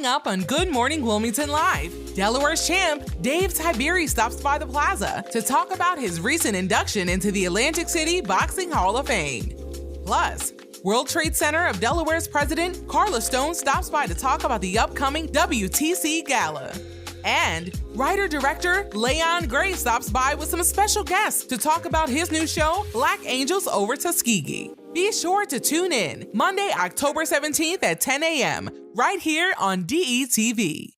Coming up on Good Morning Wilmington Live, Delaware's champ, Dave Tiberi, stops by the plaza to talk about his recent induction into the Atlantic City Boxing Hall of Fame. Plus, World Trade Center of Delaware's president, Carla Stone, stops by to talk about the upcoming WTC Gala. And writer-director Layon Gray stops by with some special guests to talk about his new show, Black Angels Over Tuskegee. Be sure to tune in Monday, October 17th at 10 a.m. right here on DETV.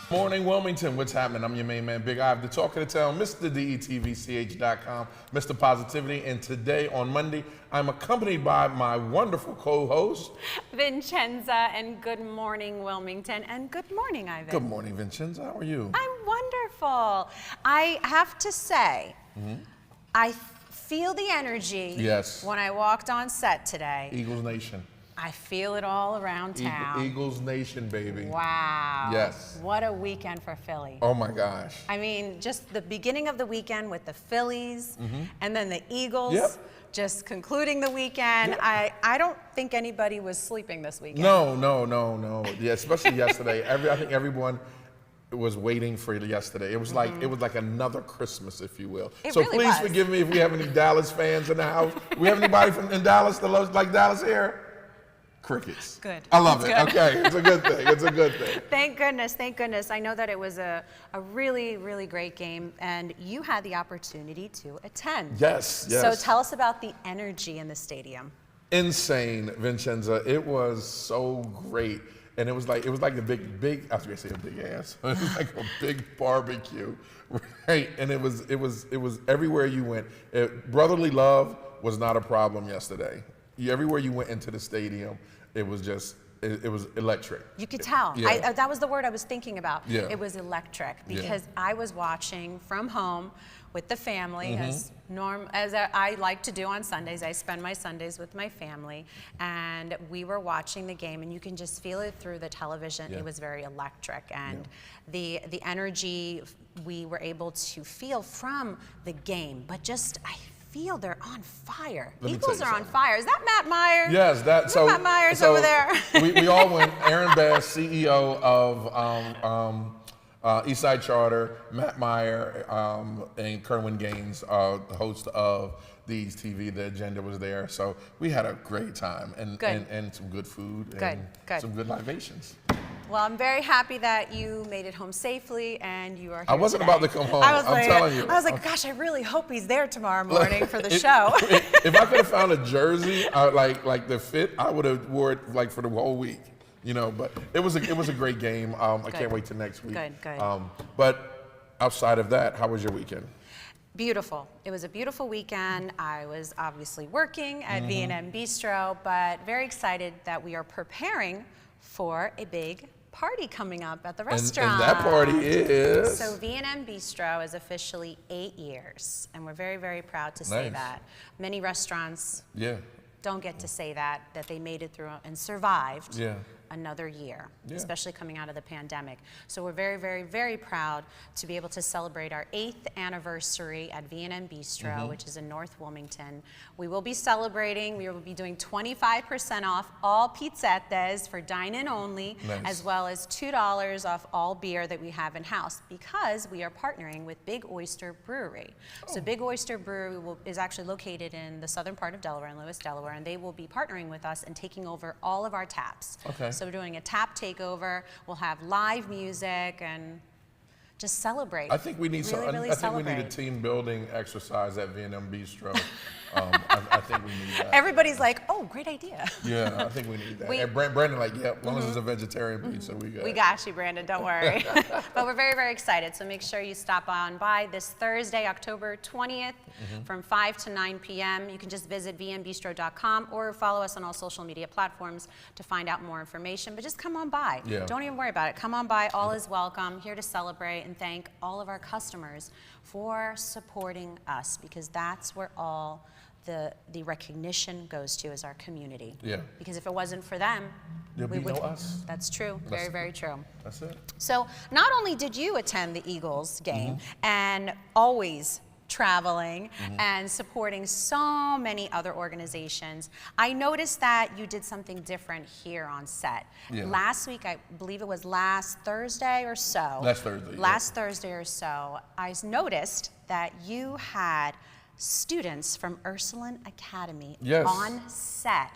Morning Wilmington, what's happening? I'm your main man, Big Ive, the talk of the town, Mr. DETVCH.com, Mr. Positivity, and today on Monday, I'm accompanied by my wonderful co-host, Vincenza, and good morning Wilmington, and good morning Ivan. Good morning, Vincenza, how are you? I'm wonderful. I have to say, I feel the energy when I walked on set today. Eagles Nation. I feel it all around town. Eagles Nation, baby. Wow. Yes. What a weekend for Philly. Oh my gosh. I mean, just the beginning of the weekend with the Phillies and then the Eagles. Just concluding the weekend. I don't think anybody was sleeping this weekend. No. Yeah, especially yesterday. I think everyone was waiting for yesterday. It was like another Christmas, if you will. So really please forgive me if we have any Dallas fans in the house. We have anybody in Dallas that loves like Dallas here? Crickets. Good. I love it. Okay, it's a good thing. It's a good thing. Thank goodness. I know that it was a really, really great game, and you had the opportunity to attend. Yes. So tell us about the energy in the stadium. Insane, Vincenza. It was so great, and it was like the big. I was gonna say a big ass. It was like a big barbecue, right? And it was everywhere you went. Brotherly love was not a problem yesterday. Everywhere you went into the stadium, it was just, it was electric. You could tell. Yeah. That was the word I was thinking about. Yeah. It was electric because I was watching from home with the family as I like to do on Sundays. I spend my Sundays with my family, and we were watching the game, and you can just feel it through the television. It was very electric, and the energy we were able to feel from the game, but just I feel they're on fire. Eagles are on fire. Is that Matt Myers? Yes, Matt Myers over there. we all went. Aaron Bass, CEO of Eastside Charter, Matt Meyer, and Kerwin Gaines, the host of These TV. The agenda was there, so we had a great time and some good food and some good libations. Well, I'm very happy that you made it home safely and you are here I wasn't today. about to come home. I'm telling you. I was like, gosh, I really hope he's there tomorrow morning for the show. If I could have found a jersey like the fit, I would have wore it like for the whole week. You know, but it was a great game. I can't wait till next week. Good. But outside of that, how was your weekend? Beautiful. It was a beautiful weekend. I was obviously working at V&M Bistro, but very excited that we are preparing for a big party coming up at the restaurant. And that party is? So V&M Bistro is officially 8 years, and we're very, very proud to say that. Many restaurants don't get to say that they made it through and survived another year, especially coming out of the pandemic. So we're very, very, very proud to be able to celebrate our 8th anniversary at V&M Bistro, which is in North Wilmington. We will be celebrating. We will be doing 25% off all pizzetas for dine-in only, as well as $2 off all beer that we have in-house, because we are partnering with Big Oyster Brewery. So Big Oyster Brewery is actually located in the southern part of Delaware, in Lewis, Delaware, and they will be partnering with us and taking over all of our taps. So we're doing a tap takeover. We'll have live music and just celebrate. I think we need I think we need a team building exercise at V&M Bistro. I think we need that. Everybody's like, oh, great idea. Yeah, I think we need that. And Brandon like, yeah, as long as it's a vegetarian pizza, we got it. We got you, Brandon, don't worry. But we're very, very excited, so make sure you stop on by this Thursday, October 20th, from 5 to 9 p.m. You can just visit vmbistro.com or follow us on all social media platforms to find out more information, but just come on by. Don't even worry about it. Come on by, all is welcome, here to celebrate and thank all of our customers for supporting us, because that's where all the recognition goes to is our community. Yeah. Because if it wasn't for them, there'd be no us. That's true. Very, very true. That's it. So not only did you attend the Eagles game and always traveling and supporting so many other organizations, I noticed that you did something different here on set. Yeah. Last week, I believe it was last Thursday or so. Last Thursday. Last Thursday or so, I noticed that you had students from Ursuline Academy on set,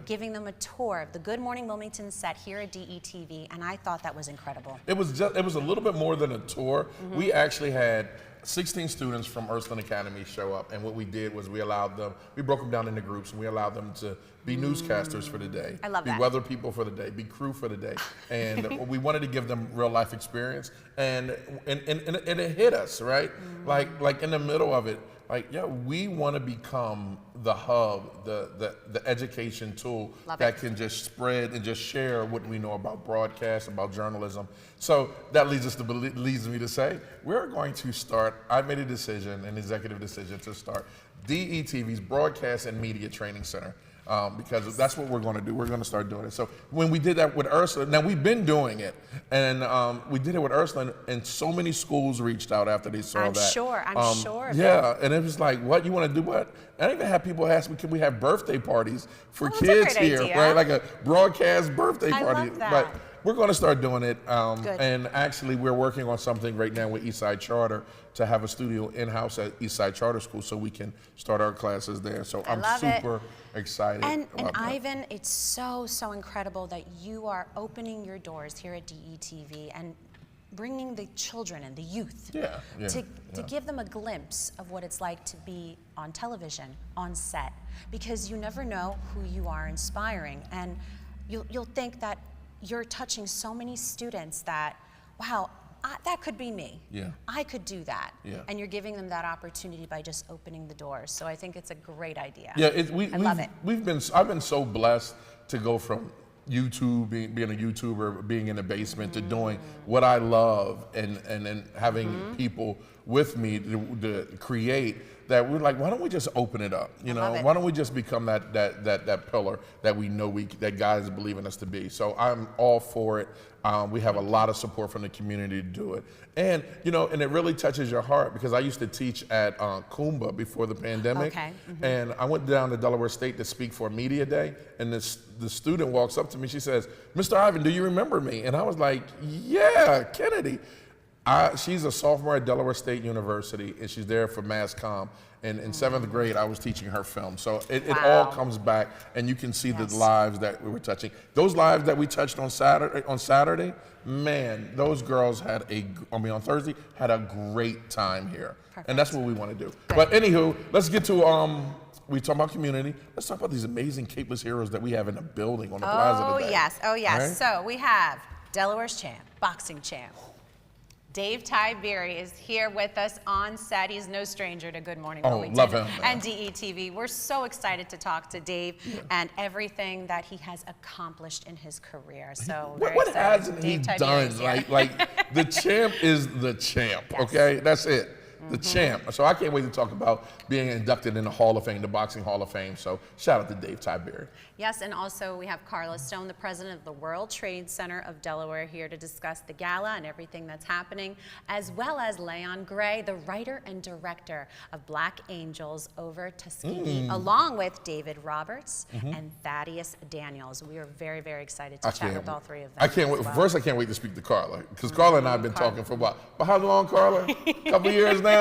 giving them a tour of the Good Morning Wilmington set here at DETV, and I thought that was incredible. It was a little bit more than a tour. We actually had 16 students from Ursuline Academy show up, and what we did was we broke them down into groups, and we allowed them to be newscasters for the day, I love be that. weather people for the day, be crew for the day, and we wanted to give them real life experience, and it hit us, right? Like in the middle of it, we want to become the hub, the education tool that can just spread and just share what we know about broadcast, about journalism. So that leads me to say, we're going to start, I made an executive decision to start DETV's Broadcast and Media Training Center. Because that's what we're going to do. We're going to start doing it. So when we did that with Ursuline, now we've been doing it, and we did it with Ursuline, and so many schools reached out after they saw that. I'm sure. Yeah, and it was like, what, you want to do what? I even had people ask me, can we have birthday parties for kids here, right? Like a broadcast birthday party. Love that. But we're going to start doing it, and actually we're working on something right now with Eastside Charter to have a studio in-house at Eastside Charter School so we can start our classes there. So I'm super excited and about that. Ivan, it's so incredible that you are opening your doors here at DETV and bringing the children and the youth to give them a glimpse of what it's like to be on television, on set, because you never know who you are inspiring, and you'll think that you're touching so many students that, wow, that could be me. Yeah. I could do that. Yeah. And you're giving them that opportunity by just opening the doors. So I think it's a great idea. Yeah, I love it. I've been so blessed to go from YouTube, being a YouTuber, being in the basement, to doing what I love, and having people with me to create. That we're like, why don't we just open it up? You know, why don't we just become that pillar that we know that God is believing us to be? So I'm all for it. We have a lot of support from the community to do it, and and it really touches your heart, because I used to teach at Kumba before the pandemic, and I went down to Delaware State to speak for Media Day, and the student walks up to me. She says, "Mr. Ivan, do you remember me?" And I was like, "Yeah, Kennedy." She's a sophomore at Delaware State University, and she's there for mass comm. And in 7th grade, I was teaching her film. So it all comes back, and you can see the lives that we were touching. Those lives that we touched on Saturday, man, those girls on Thursday, had a great time here. Perfect. And that's what we want to do. Good. But anywho, let's get to, we talk about community. Let's talk about these amazing capeless heroes that we have in the building on the plaza today. Oh yes. Right? So we have Delaware's champ, boxing champ. Dave Tiberi is here with us on set. He's no stranger to Good Morning Wilmington love him, and DETV. We're so excited to talk to Dave and everything that he has accomplished in his career. So what hasn't he done? Like the champ is the champ. Yes. Okay, that's it. The champ. So I can't wait to talk about being inducted in the Hall of Fame, the Boxing Hall of Fame. So shout out to Dave Tiberi. Yes, and also we have Carla Stone, the president of the World Trade Center of Delaware, here to discuss the gala and everything that's happening, as well as Layon Gray, the writer and director of Black Angels Over Tuskegee, along with David Roberts and Thaddeus Daniels. We are very, very excited to chat with all three of them. I can't wait. First, I can't wait to speak to Carla, because Carla and I have been talking for what? For how long, Carla? A couple years now.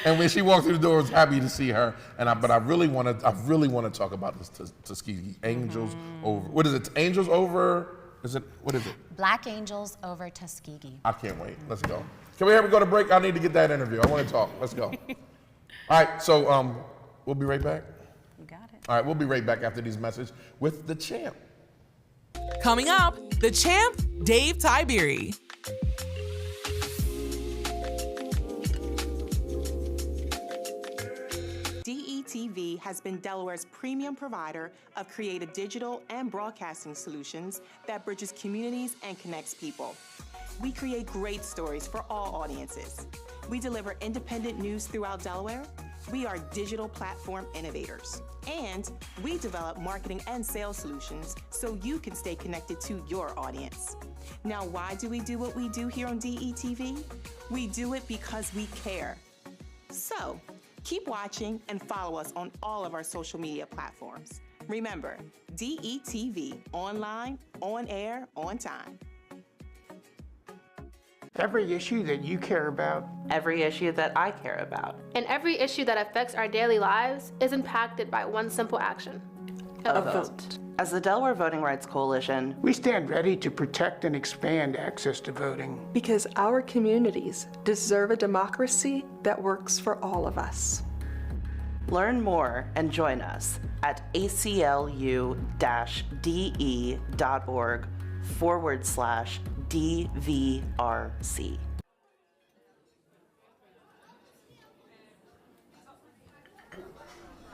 And when she walked through the door, I was happy to see her. But I really want to talk about this Tuskegee Angels Over. What is it? Angels Over? What is it? Black Angels Over Tuskegee. I can't wait. Let's go. Can we go to break? I need to get that interview. I want to talk. Let's go. All right. So we'll be right back. You got it. All right. We'll be right back after these messages with the champ. Coming up, the champ, Dave Tiberi. DETV has been Delaware's premium provider of creative digital and broadcasting solutions that bridges communities and connects people. We create great stories for all audiences. We deliver independent news throughout Delaware, We are digital platform innovators, and we develop marketing and sales solutions so you can stay connected to your audience. Now, why do we do what we do here on DETV? We do it because we care. So, keep watching and follow us on all of our social media platforms. Remember, DETV, online, on air, on time. Every issue that you care about. Every issue that I care about. And every issue that affects our daily lives is impacted by one simple action. A vote. As the Delaware Voting Rights Coalition, We stand ready to protect and expand access to voting. Because our communities deserve a democracy that works for all of us. learn more and join us at aclu-de.org/DVRC.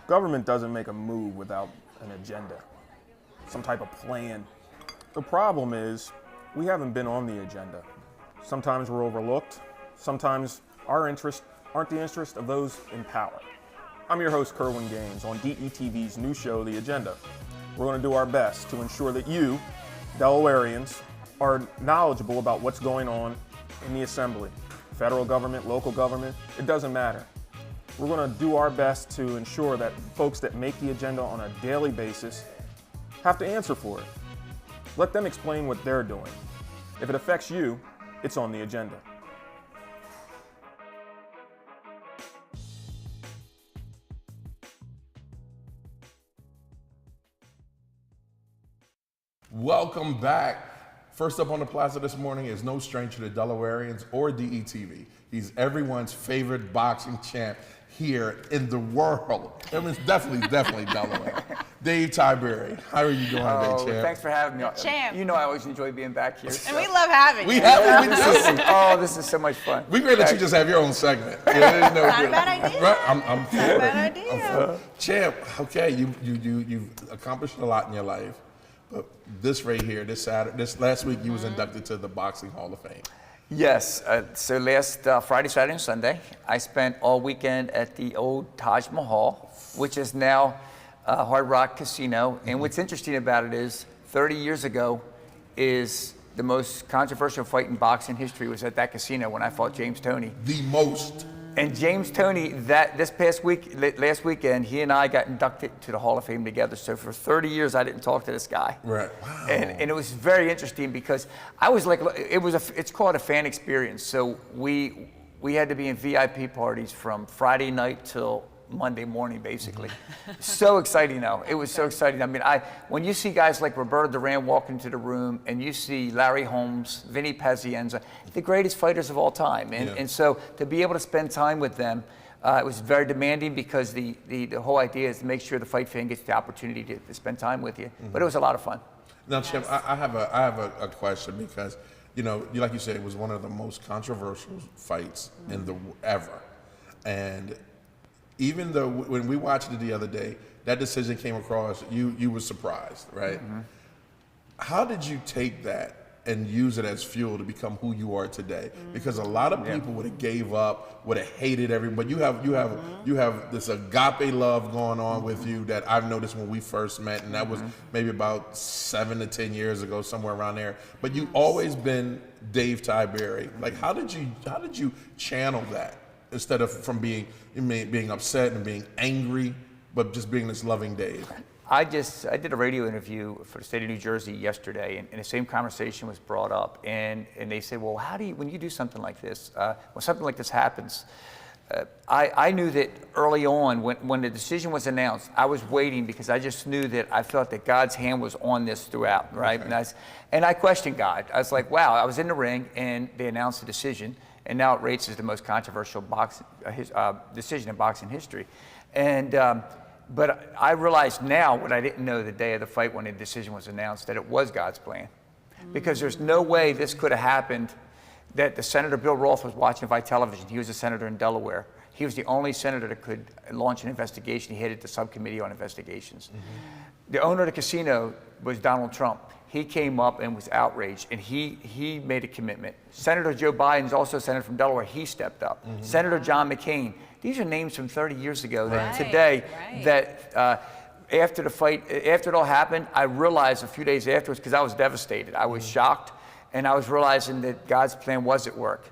Government doesn't make a move without an agenda, some type of plan. The problem is we haven't been on the agenda. Sometimes we're overlooked. Sometimes our interests aren't the interest of those in power. I'm your host, Kerwin Gaines, on DETV's new show, The Agenda. We're going to do our best to ensure that you, Delawareans, are knowledgeable about what's going on in the Assembly. Federal government, local government, it doesn't matter. We're going to do our best to ensure that folks that make the agenda on a daily basis have to answer for it. Let them explain what they're doing. If it affects you, it's on the agenda. Welcome back. First up on the plaza this morning is no stranger to Delawareans or DETV. He's everyone's favorite boxing champ here in the world. I mean, it's definitely Delaware. Dave Tiberi, how are you doing today, champ? Thanks for having me. Champ. You know I always enjoy being back here. And we love having you. This is so much fun. We're going to let you just have your own segment. Yeah, Not a bad idea. Right? I'm for Not a it. bad idea. Champ, okay, you've accomplished a lot in your life, but this right here, this last week, you was inducted to the Boxing Hall of Fame. Yes, so last Friday, Saturday, and Sunday, I spent all weekend at the old Taj Mahal, which is now Hard Rock Casino. And what's interesting about it is 30 years ago is the most controversial fight in boxing history was at that casino when I fought James Toney. The most. And James Toney, last weekend, he and I got inducted to the Hall of Fame together. So for 30 years, I didn't talk to this guy. Right. Wow. And it was very interesting because I was like, it's called a fan experience. So we had to be in VIP parties from Friday night till Monday morning, basically. So exciting, though. It was so exciting. I mean, when you see guys like Roberto Duran walk into the room, and you see Larry Holmes, Vinny Pazienza, the greatest fighters of all time, and so to be able to spend time with them, it was very demanding because the whole idea is to make sure the fight fan gets the opportunity to spend time with you. But it was a lot of fun. Now, Chip, I have a question because like you said, it was one of the most controversial fights in the ever, and even though when we watched it the other day, that decision came across, you were surprised, right? Mm-hmm. How did you take that and use it as fuel to become who you are today? Because a lot of people would have gave up, would have hated everybody. You have this agape love going on with you that I've noticed when we first met, and that was maybe about 7 to 10 years ago, somewhere around there. But you've always been Dave Tiberi. Like, how did you channel that? Instead of from being upset and being angry, but just being this loving Dave. I did a radio interview for the state of New Jersey yesterday, and the same conversation was brought up, and they said, well, when you do something like this, when something like this happens, I knew that early on, when the decision was announced, I was waiting because I just knew that I felt that God's hand was on this throughout, right? Okay. And I questioned God. I was like, wow, I was in the ring, and they announced the decision, and now it rates as the most controversial decision in boxing history. And but I realize now what I didn't know the day of the fight when the decision was announced, that it was God's plan. Because there's no way this could have happened that the Senator Bill Roth was watching by television. He was a senator in Delaware. He was the only senator that could launch an investigation. He headed the subcommittee on investigations. The owner of the casino was Donald Trump. He came up and was outraged, and he made a commitment. Senator Joe Biden is also a senator from Delaware. He stepped up. Senator John McCain. These are names from 30 years ago that today, that after the fight, after it all happened, I realized a few days afterwards, because I was devastated. I was shocked, and I was realizing that God's plan was at work.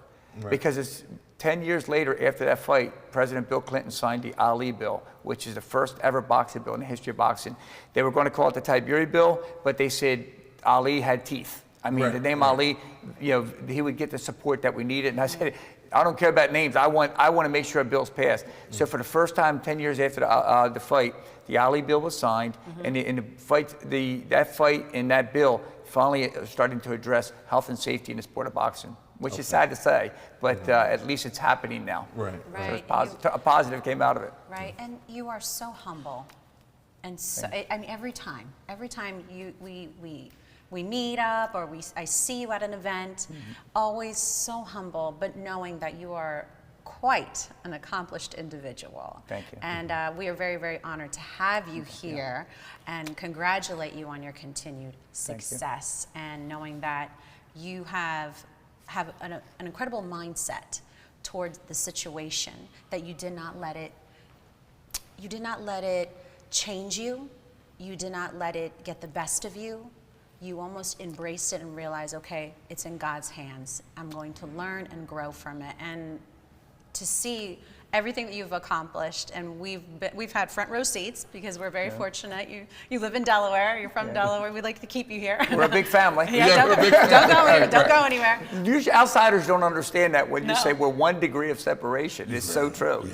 Because it's 10 years later after that fight, President Bill Clinton signed the Ali bill, which is the first ever boxing bill in the history of boxing. They were going to call it the Tiberi bill, but they said Ali had teeth. I mean, the name Ali, you know, he would get the support that we needed. And I said, I don't care about names. I want to make sure a bill's passed. So for the first time, 10 years after the fight, the Ali bill was signed, and that fight and that bill finally starting to address health and safety in the sport of boxing, which is sad to say, but at least it's happening now. So a positive came out of it. And you are so humble, and so I mean, every time we meet up or I see you at an event, always so humble, but knowing that you are quite an accomplished individual. Thank you. And we are very, very honored to have you here and congratulate you on your continued success and knowing that you have an incredible mindset towards the situation, that you did not let it change you. You did not let it get the best of you. You almost embraced it and realized, okay, it's in God's hands. I'm going to learn and grow from it. And to see everything that you've accomplished, and we've had front row seats because we're very fortunate. You live in Delaware. You're from Delaware. We'd like to keep you here. We're a big family. Don't go anywhere. Usually outsiders don't understand that when you say we're 1 degree of separation. It's so true.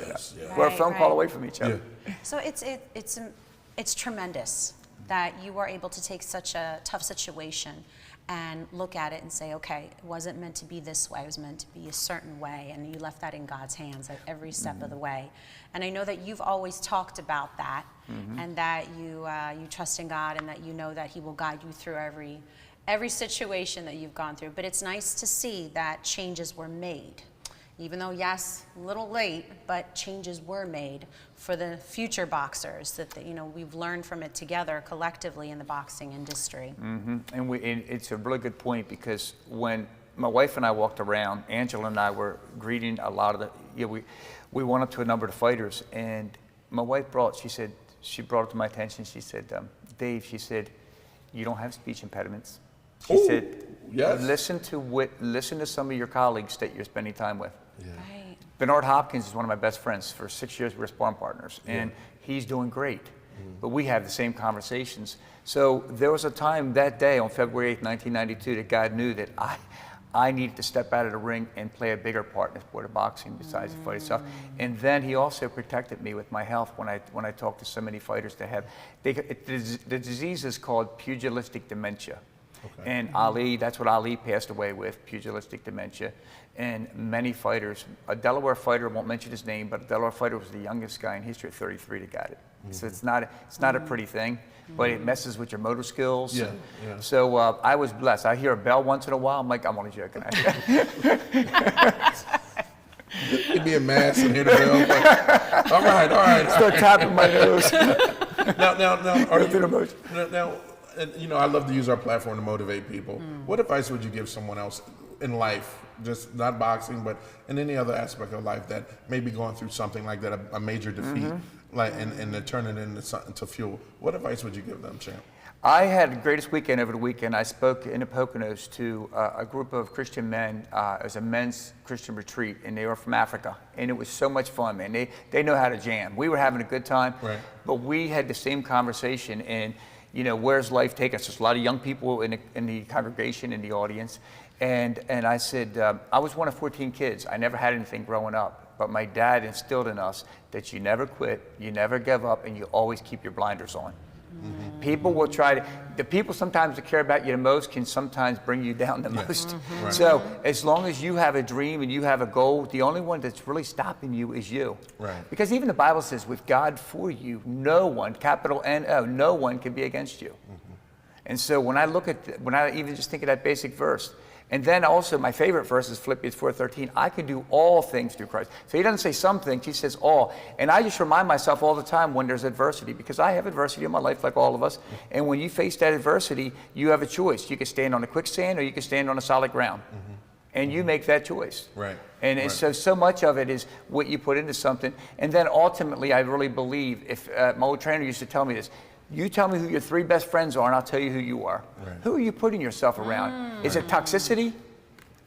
We're a phone call away from each other. So it's tremendous that you are able to take such a tough situation and look at it and say, okay, it wasn't meant to be this way, it was meant to be a certain way, and you left that in God's hands at every step of the way. And I know that you've always talked about that, and that you trust in God, and that you know that He will guide you through every situation that you've gone through. But it's nice to see that changes were made. Even though, yes, a little late, but changes were made for the future boxers that we've learned from it together collectively in the boxing industry. And it's a really good point, because when my wife and I walked around, Angela and I were greeting a lot of we went up to a number of fighters, and my wife she brought it to my attention. She said, Dave, she said, you don't have speech impediments. She said, listen to some of your colleagues that you're spending time with. Bernard Hopkins is one of my best friends. For 6 years, we were sparring partners, and he's doing great. But we have the same conversations. So there was a time that day on February 8th, 1992, that God knew that I needed to step out of the ring and play a bigger part in the sport of boxing besides the fight itself. And then He also protected me with my health when I talked to so many fighters that have, the disease is called pugilistic dementia. And Ali, that's what Ali passed away with, pugilistic dementia. And many fighters, a Delaware fighter, I won't mention his name, but a Delaware fighter was the youngest guy in history at 33 that got it. So it's not a pretty thing, but it messes with your motor skills. So I was blessed. I hear a bell once in a while. I'm like, I'm only joking. You'd be a mass and hear the bell. Like, all right. Start tapping my nose. Now, and, I love to use our platform to motivate people. What advice would you give someone else in life, just not boxing, but in any other aspect of life that may be going through something like that, a major defeat, and to turn it into fuel? What advice would you give them, champ? I had the greatest weekend over the weekend. I spoke in the Poconos to a group of Christian men. It was a men's Christian retreat, and they were from Africa. And it was so much fun, man. They know how to jam. We were having a good time, but we had the same conversation. And where's life taking us? There's a lot of young people in the congregation, in the audience. And I said, I was one of 14 kids. I never had anything growing up, but my dad instilled in us that you never quit, you never give up, and you always keep your blinders on. People will the people sometimes that care about you the most can sometimes bring you down the most. So as long as you have a dream and you have a goal, the only one that's really stopping you is you. Because even the Bible says, with God for you, no one, capital N-O, no one can be against you. And so when I even just think of that basic verse, and then also my favorite verse is Philippians 4:13. I can do all things through Christ. So He doesn't say some things, He says all. And I just remind myself all the time when there's adversity, because I have adversity in my life like all of us. And when you face that adversity, you have a choice. You can stand on a quicksand or you can stand on a solid ground. and you make that choice. Right. And it's so much of it is what you put into something. And then ultimately, I really believe, if my old trainer used to tell me this, you tell me who your 3 best friends are, and I'll tell you who you are. Right. Who are you putting yourself around? Is it toxicity?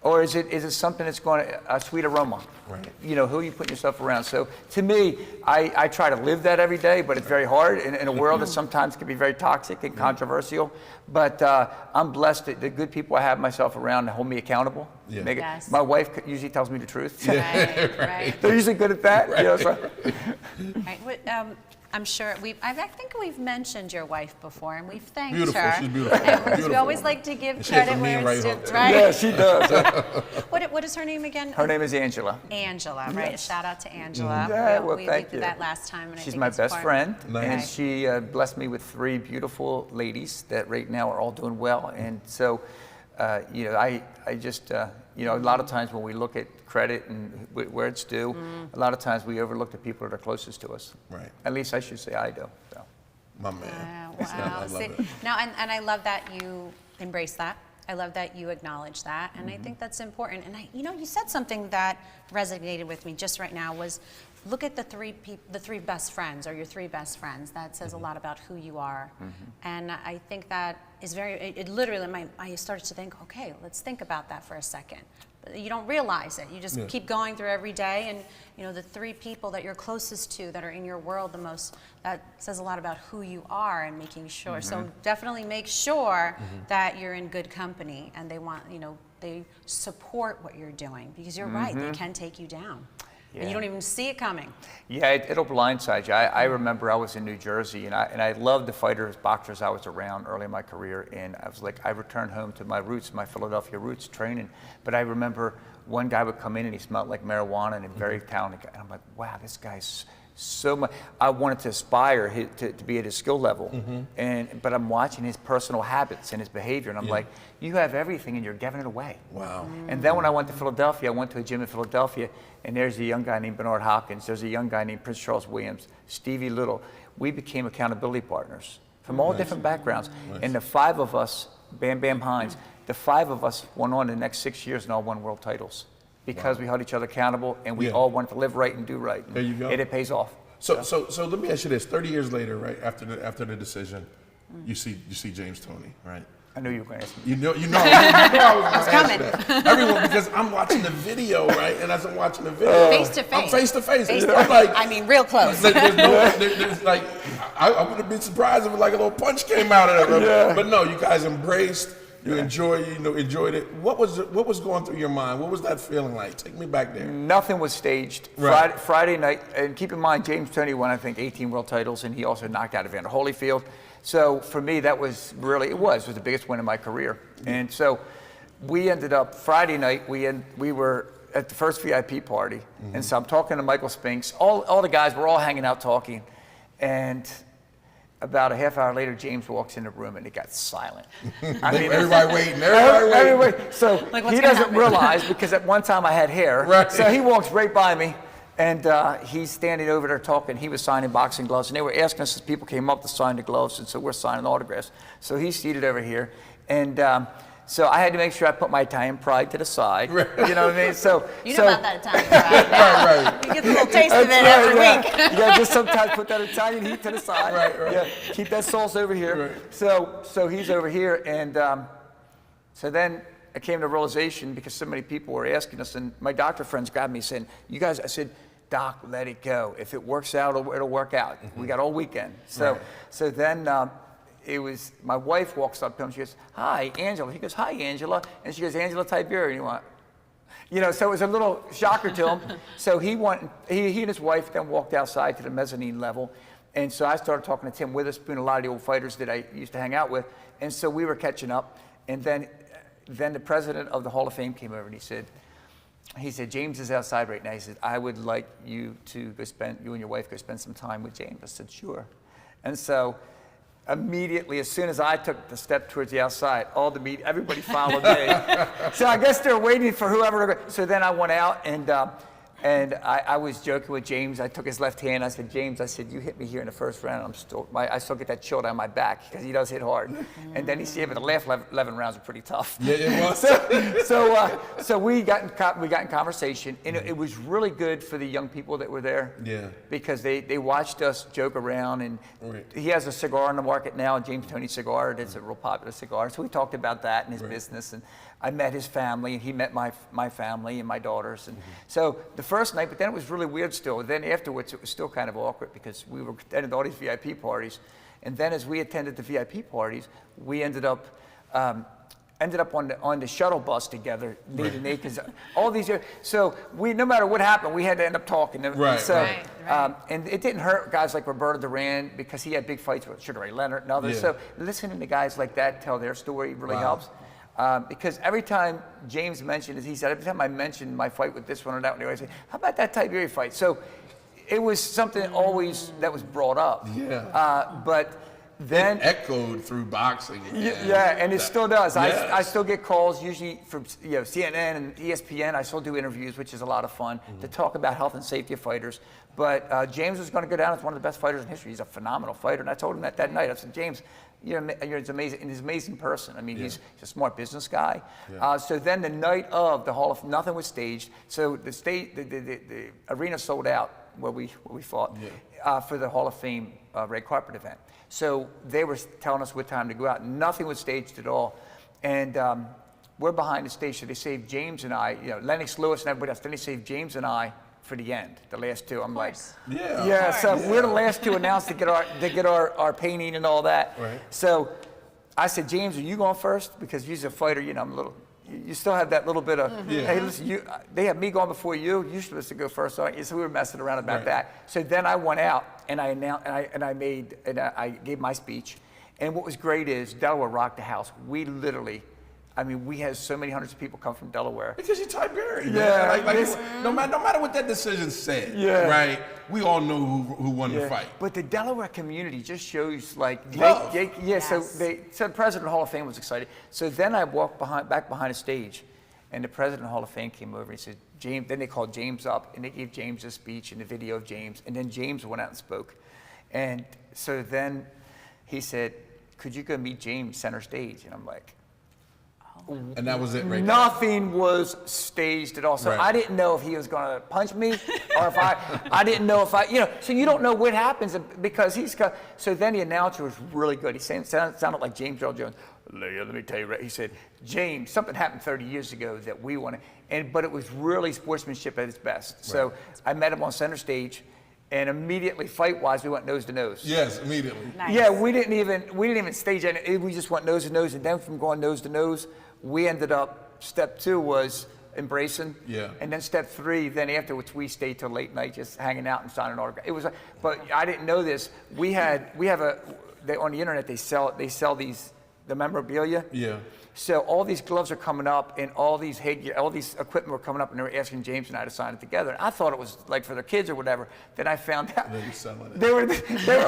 Or is it something that's going to a sweet aroma? Right. You know, who are you putting yourself around? So to me, I try to live that every day, but it's very hard in a world that sometimes can be very toxic and controversial. But I'm blessed that the good people I have myself around to hold me accountable. Yeah. My wife usually tells me the truth. Right. They're usually good at that. Right. You know, so. Right. I'm sure I think we've mentioned your wife before, and we've thanked beautiful. her. She's beautiful. And we always like to give credit where it's due, right? Yeah, she does. What is her name again? Her name is Angela. Angela, right? Yes. Shout out to Angela. Yeah, well, we thank did you. that last time, and She's I think my it's best friend, Nice. and she blessed me with 3 beautiful ladies that right now are all doing well. And so, you know, I just, you know, a lot of times when we look at credit and where it's due, a lot of times we overlook the people that are closest to us. Right. At least I should say I do. So. My man. Wow. I love it. No, and I love that you embrace that. I love that you acknowledge that, and I think that's important. And you know, you said something that resonated with me just right now was, look at the 3 best friends, or your 3 best friends. That says a lot about who you are, and I think that is it literally. I started to think, okay, let's think about that for a second. You don't realize it. You just keep going through every day, and you know, the 3 people that you're closest to, that are in your world the most, that says a lot about who you are, and making sure. So definitely make sure that you're in good company, and they want, you know, they support what you're doing, because you're right, they can take you down. Yeah. And you don't even see it coming. Yeah, it'll blindside you. I remember I was in New Jersey, and I loved the fighters, boxers I was around early in my career, and I was like, I returned home to my roots, my Philadelphia roots training. But I remember one guy would come in and he smelled like marijuana, and a very talented guy. And I'm like, wow, this guy's so much. I wanted to aspire to be at his skill level, but I'm watching his personal habits and his behavior, and I'm like, you have everything and you're giving it away. Wow. And then when I went to Philadelphia, I went to a gym in Philadelphia, and there's a young guy named Bernard Hopkins, there's a young guy named Prince Charles Williams, Stevie Little. We became accountability partners from all different backgrounds. And the 5 of us, Bam Bam Hines, the 5 of us went on the next 6 years and all won world titles, because we held each other accountable, and we all wanted to live right and do right. There you go. And it pays off. So let me ask you this: 30 years later, right after the decision, you see James Toney, right? I knew you were going to ask me. You know I was going to ask that. Everyone, because I'm watching the video, right? And as I'm watching the video, face to face. I'm face to face. I'm like, I mean, real close. There's like, I would have been surprised if like a little punch came out of it. Yeah. But no, you guys embraced. You enjoyed it. What was going through your mind? What was that feeling like? Take me back there. Nothing was staged. Right. Friday night, and keep in mind, James Toney won, I think, 18 world titles, and he also knocked out Evander Holyfield. So for me, that was really, it was the biggest win of my career. And so we ended up, Friday night, we were at the first VIP party. And so I'm talking to Michael Spinks. All the guys were all hanging out talking. And about a half hour later, James walks in the room, and it got silent. I mean, everybody waiting. So like, he doesn't realize, because at one time I had hair. Right. So he walks right by me, and he's standing over there talking. He was signing boxing gloves, and they were asking us as people came up to sign the gloves, and so we're signing autographs. So he's seated over here, and so I had to make sure I put my Italian pride to the side. Right. You know what I mean? So you know about that Italian pride. Right. You get a little taste of it every week. You gotta just sometimes put that Italian heat to the side. Right. Yeah. Keep that sauce over here. Right. So he's over here, and so then I came to the realization, because so many people were asking us, and my doctor friends grabbed me saying, "You guys," I said, "Doc, let it go. If it works out, it'll work out. We got all weekend." So then. It was, my wife walks up to him, she goes, "Hi, Angela." He goes, "Hi, Angela." And she goes, "Angela Tiberi." And you want, so it was a little shocker to him. So he and his wife then walked outside to the mezzanine level. And so I started talking to Tim Witherspoon, a lot of the old fighters that I used to hang out with. And so we were catching up. And then the president of the Hall of Fame came over, and he said, "James is outside right now." He said, "I would like you and your wife go spend some time with James." I said, "Sure." And so immediately, as soon as I took the step towards the outside, everybody followed me. So I guess they're waiting for whoever to go. So then I went out, and And I was joking with James. I took his left hand. I said, James, I said, you hit me here in the first round. I still get that chill down my back because he does hit hard. And then he said, but the last 11 rounds are pretty tough. Yeah, it was. So we got in conversation, and it was really good for the young people that were there. Yeah. Because they watched us joke around, and he has a cigar on the market now, James Tony cigar. It's a real popular cigar. So we talked about that and his business, and I met his family, and he met my family and my daughters. And so the first night, but then it was really weird still. Then afterwards, it was still kind of awkward because we were attending all these VIP parties. And then as we attended the VIP parties, we ended up on the shuttle bus together, Nate and Nate, because all these years. So no matter what happened, we had to end up talking. Right. So, and it didn't hurt guys like Roberto Duran because he had big fights with Sugar Ray Leonard and others. Yeah. So listening to guys like that tell their story really helps. Because every time James mentioned it, he said, every time I mentioned my fight with this one or that one, they always say, how about that Tiberi fight? So it was something always that was brought up. Yeah. But then it echoed through boxing. And it still does. Yes. I still get calls usually from CNN and ESPN. I still do interviews, which is a lot of fun, to talk about health and safety of fighters. But James was going to go down as one of the best fighters in history. He's a phenomenal fighter. And I told him that night. I said, James, you're amazing, and he's an amazing person. I mean, he's a smart business guy. Yeah. So then the night of the Hall of nothing was staged. So the arena sold out where we fought for the Hall of Fame red carpet event. So they were telling us what time to go out. Nothing was staged at all, and we're behind the stage. So they saved James and I. Lennox Lewis and everybody else. Then they saved James and I for the end, the last two. I'm like, so we're the last two announced to get our painting and all that. Right. So I said, James, are you going first? Because you're a fighter, I'm a little, you still have that little bit of, hey, listen, they have me going before you. You're supposed to go first, aren't you? So we were messing around about that. So then I went out and I announced, I gave my speech. And what was great is Delaware rocked the house. We literally, we had so many hundreds of people come from Delaware. Because you're Tiberi. Yeah. No matter what that decision said, right? We all know who won the fight. But the Delaware community just shows so the President of the Hall of Fame was excited. So then I walked back behind the stage, and the President of the Hall of Fame came over and he said, James, then they called James up, and they gave James a speech and the video of James, and then James went out and spoke. And so then he said, could you go meet James center stage? And I'm like, and that was it right Nothing was staged at all. So I didn't know if he was going to punch me or if I didn't know if so you don't know what happens because so then the announcer was really good. He sounded like James Earl Jones. Let me tell you, he said, James, something happened 30 years ago that we want to, but it was really sportsmanship at its best. Right. So I met him on center stage. And immediately, fight-wise, we went nose to nose. Yes, immediately. Nice. Yeah, we didn't even stage anything. We just went nose to nose, and then from going nose to nose, we ended up. Step 2 was embracing. Yeah. And then step 3, then afterwards, we stayed till late night, just hanging out and signing autographs. It was, but I didn't know this. We have on the internet they sell the memorabilia. Yeah. So all these gloves are coming up, and all these equipment were coming up, and they were asking James and I to sign it together. And I thought it was like for their kids or whatever. Then I found out they were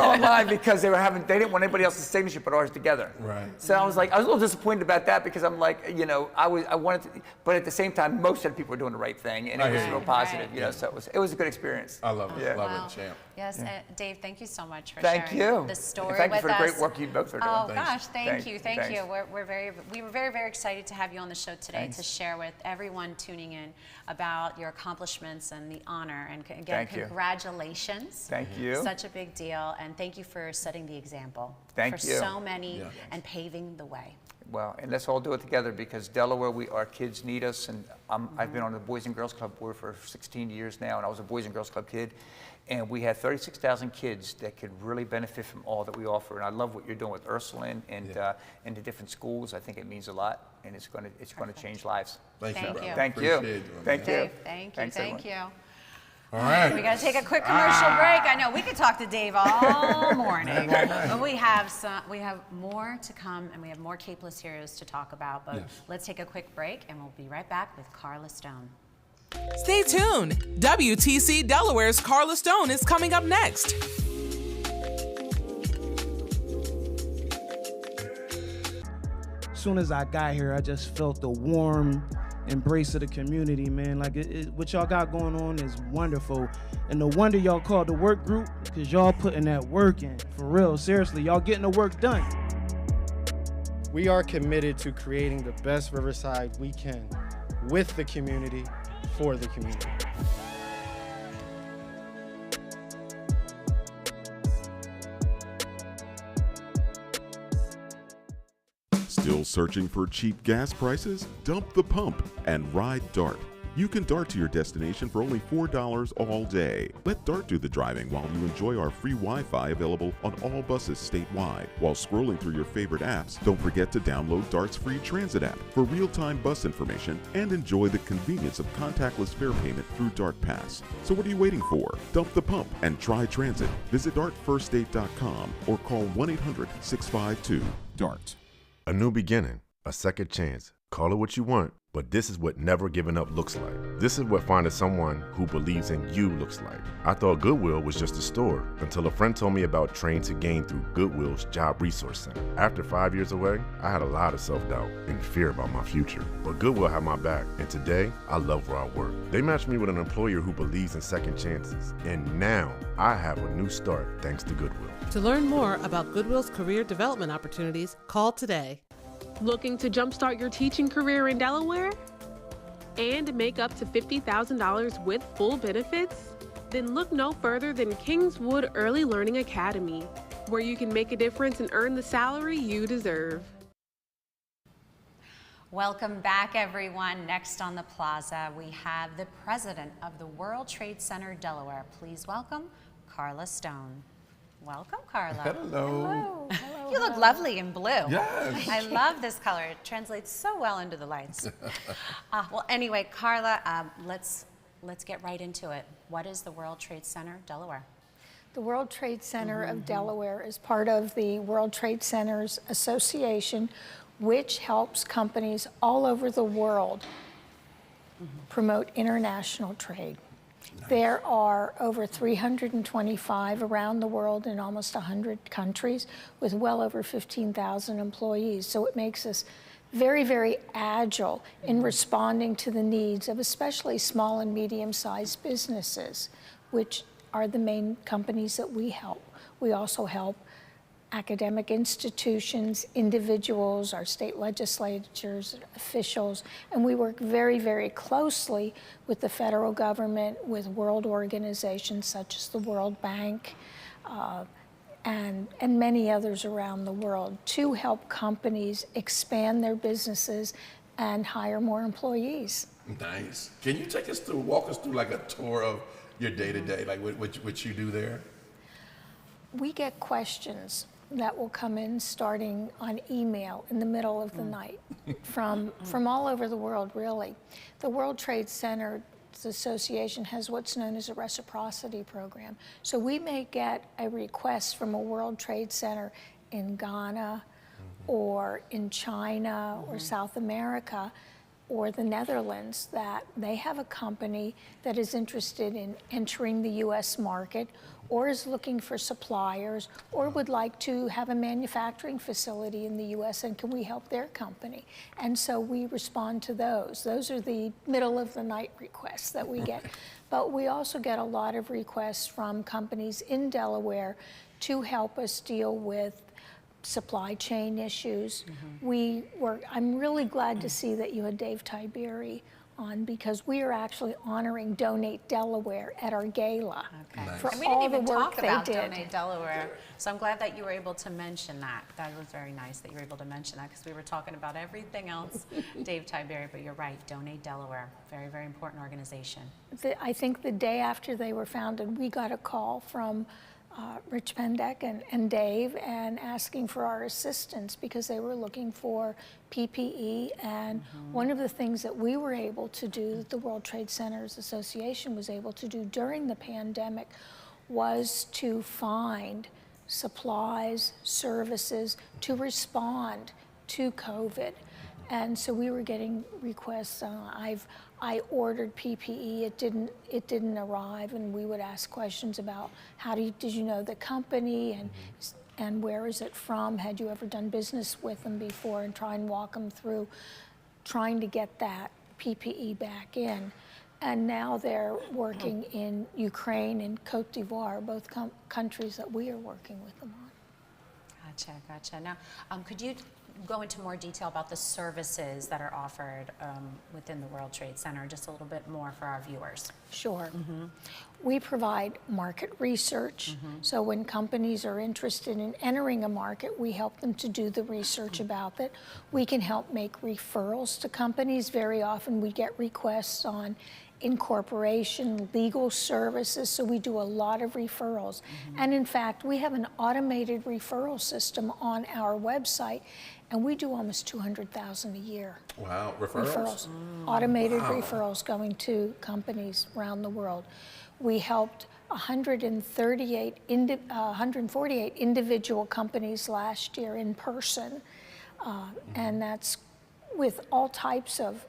online because they didn't want anybody else's signature but ours together. Right. So I was a little disappointed about that because I'm like, I wanted to, but at the same time, most of the people were doing the right thing, and it was real positive. Right. So it was a good experience. I love it. Yeah. Love it, champ. Yes, Dave, thank you so much for sharing this story with us. Thank you for the great work you both are doing. Oh gosh, thank you. We were very, very excited to have you on the show today to share with everyone tuning in about your accomplishments and the honor. And again, congratulations. Thank you. Such a big deal, and thank you for setting the example for you. So many and paving the way. Well, and let's all do it together because Delaware, our kids need us. And I've been on the Boys and Girls Club board for 16 years now, and I was a Boys and Girls Club kid. And we had 36,000 kids that could really benefit from all that we offer. And I love what you're doing with Ursuline and the different schools. I think it means a lot, and it's going to change lives. Thank you. Thank you. Thank you. Thank you. All right. We got to take a quick commercial break. I know we could talk to Dave all morning, but we have more to come, and we have more capeless heroes to talk about. But let's take a quick break, and we'll be right back with Carla Stone. Stay tuned. WTC Delaware's Carla Stone is coming up next. As soon as I got here, I just felt the warm embrace of the community, man. Like what y'all got going on is wonderful. And no wonder y'all called the work group, because y'all putting that work in. For real, seriously, y'all getting the work done. We are committed to creating the best Riverside we can with the community, for the community. Still searching for cheap gas prices? Dump the pump and ride DART. You can DART to your destination for only $4 all day. Let DART do the driving while you enjoy our free Wi-Fi available on all buses statewide. While scrolling through your favorite apps, don't forget to download DART's free transit app for real-time bus information and enjoy the convenience of contactless fare payment through DART Pass. So what are you waiting for? Dump the pump and try transit. Visit dartfirststate.com or call 1-800-652-DART. A new beginning, a second chance. Call it what you want, but this is what never giving up looks like. This is what finding someone who believes in you looks like. I thought Goodwill was just a store until a friend told me about Train to Gain through Goodwill's Job Resource Center. After 5 years away, I had a lot of self-doubt and fear about my future. But Goodwill had my back, and today, I love where I work. They matched me with an employer who believes in second chances, and now I have a new start thanks to Goodwill. To learn more about Goodwill's career development opportunities, call today. Looking to jumpstart your teaching career in Delaware? And make up to $50,000 with full benefits? Then look no further than Kingswood Early Learning Academy, where you can make a difference and earn the salary you deserve. Welcome back, everyone. Next on the plaza, we have the president of the World Trade Center Delaware. Please welcome Carla Stone. Welcome, Carla. Hello. Hello. You look lovely in blue. Yes. I love this color. It translates so well into the lights. Well, anyway, Carla, let's get right into it. What is the World Trade Center Delaware? The World Trade Center of Delaware is part of the World Trade Centers Association, which helps companies all over the world promote international trade. Nice. There are over 325 around the world in almost 100 countries with well over 15,000 employees. So it makes us very, very agile in responding to the needs of especially small and medium-sized businesses, which are the main companies that we help. We also help academic institutions, individuals, our state legislatures, officials, and we work very, very closely with the federal government, with world organizations such as the World Bank, and many others around the world to help companies expand their businesses and hire more employees. Nice. Can you take us through, walk us through like a tour of your day-to-day, like what you do there? We get questions that will come in starting on email in the middle of the night from all over the world, really. The World Trade Center Association has what's known as a reciprocity program. So we may get a request from a World Trade Center in Ghana or in China or South America or the Netherlands that they have a company that is interested in entering the U.S. market or is looking for suppliers or would like to have a manufacturing facility in the U.S. and can we help their company? And so we respond to those. Those are the middle of the night requests that we get. But we also get a lot of requests from companies in Delaware to help us deal with supply chain issues. I'm really glad to see that you had Dave Tiberi on because we are actually honoring Donate Delaware at our gala. Okay. Nice. For and we all didn't even the work talk about they did. Donate Delaware, so I'm glad that you were able to mention that. That was very nice that you were able to mention that because we were talking about everything else, Dave Tiberi, but you're right, Donate Delaware, very, very important organization. I think the day after they were founded, we got a call from Rich Pendek and Dave and asking for our assistance because they were looking for PPE. And one of the things that we were able to do, that the World Trade Centers Association was able to do during the pandemic, was to find supplies, services to respond to COVID. And so we were getting requests. I ordered PPE. It didn't arrive, and we would ask questions about did you know the company and where is it from? Had you ever done business with them before? And try and walk them through trying to get that PPE back in. And now they're working in Ukraine and Cote d'Ivoire, both countries that we are working with them on. Gotcha. Now, could you go into more detail about the services that are offered within the World Trade Center, just a little bit more for our viewers? Sure. We provide market research. So when companies are interested in entering a market, we help them to do the research about it. We can help make referrals to companies. Very often we get requests on incorporation, legal services, so we do a lot of referrals. And in fact, we have an automated referral system on our website, and we do almost 200,000 a year. Wow, referrals? Automated referrals going to companies around the world. We helped 148 individual companies last year in person, and that's with all types of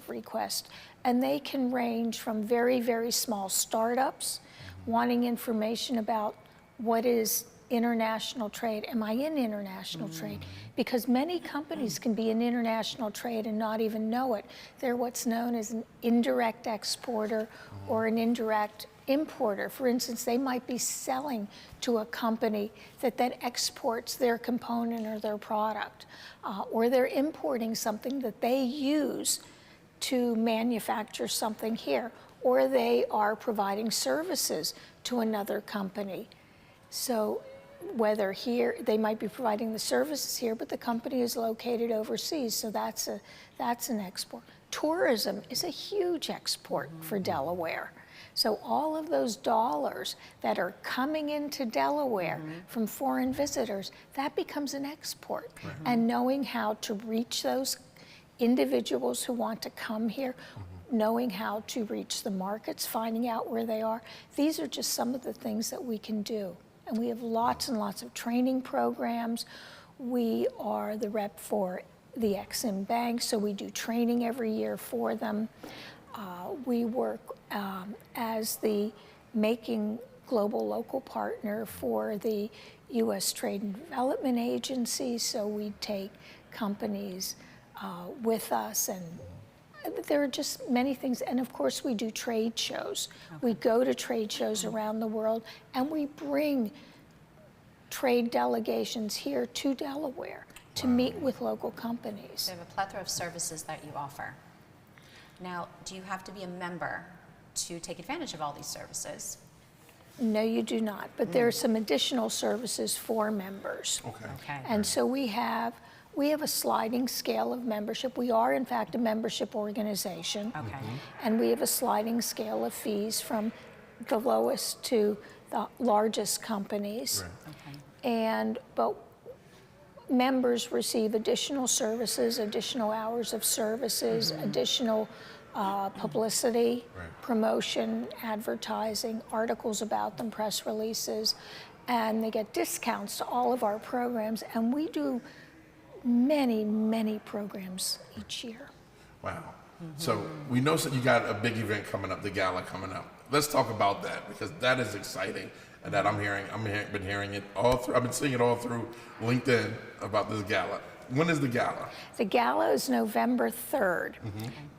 requests. And they can range from very, very small startups wanting information about what is international trade. Am I in international trade? Because many companies can be in international trade and not even know it. They're what's known as an indirect exporter or an indirect importer. For instance, they might be selling to a company that then exports their component or their product, or they're importing something that they use to manufacture something here, or they are providing services to another company. So whether here, they might be providing the services here, but the company is located overseas, so that's an export. Tourism is a huge export for Delaware. So all of those dollars that are coming into Delaware from foreign visitors, that becomes an export. And knowing how to reach those individuals who want to come here, knowing how to reach the markets, finding out where they are, these are just some of the things that we can do. And we have lots and lots of training programs. We are the rep for the Exim Bank, so we do training every year for them. We work as the Making Global Local Partner for the U.S. Trade and Development Agency, so we take companies with us, and there are just many things. And of course, we do trade shows. We go to trade shows around the world, and we bring trade delegations here to Delaware to meet with local companies. We have a plethora of services that you offer. Now, do you have to be a member to take advantage of all these services? No, you do not, but there are some additional services for members. Okay. And so we have a sliding scale of membership. We are, in fact, a membership organization. And we have a sliding scale of fees from the lowest to the largest companies. But members receive additional services, additional hours of services, additional publicity, promotion, advertising, articles about them, press releases, and they get discounts to all of our programs. And we do many, many programs each year. Wow. So we know that you got a big event coming up, the gala coming up. Let's talk about that, because that is exciting, and that I've been hearing it all through. I've been seeing it all through LinkedIn about this gala. When is the gala? The gala is November 3rd,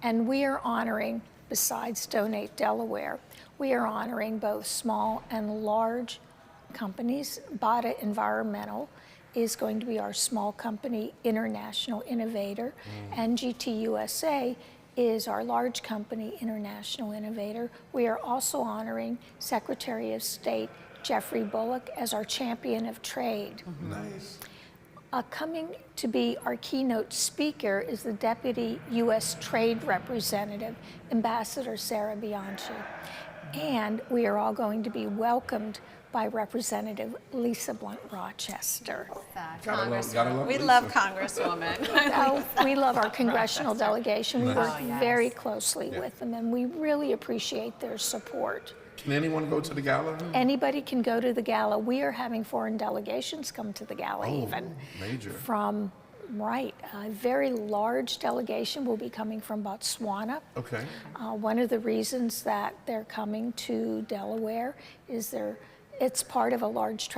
and we are honoring, besides Donate Delaware, we are honoring both small and large companies. Bada Environmental is going to be our small company international innovator, and GT USA is our large company international innovator. We are also honoring Secretary of State Jeffrey Bullock as our champion of trade. Nice. Coming to be our keynote speaker is the Deputy U.S. Trade Representative, Ambassador Sarah Bianchi. And we are all going to be welcomed by Representative Lisa Blunt Rochester. We love Congresswoman. We love our congressional delegation. We work very closely with them, and we really appreciate their support. Can anyone go to the gala? Anybody can go to the gala. We are having foreign delegations come to the gala even. Major. From, a very large delegation will be coming from Botswana. Okay. One of the reasons that they're coming to Delaware is it's part of a large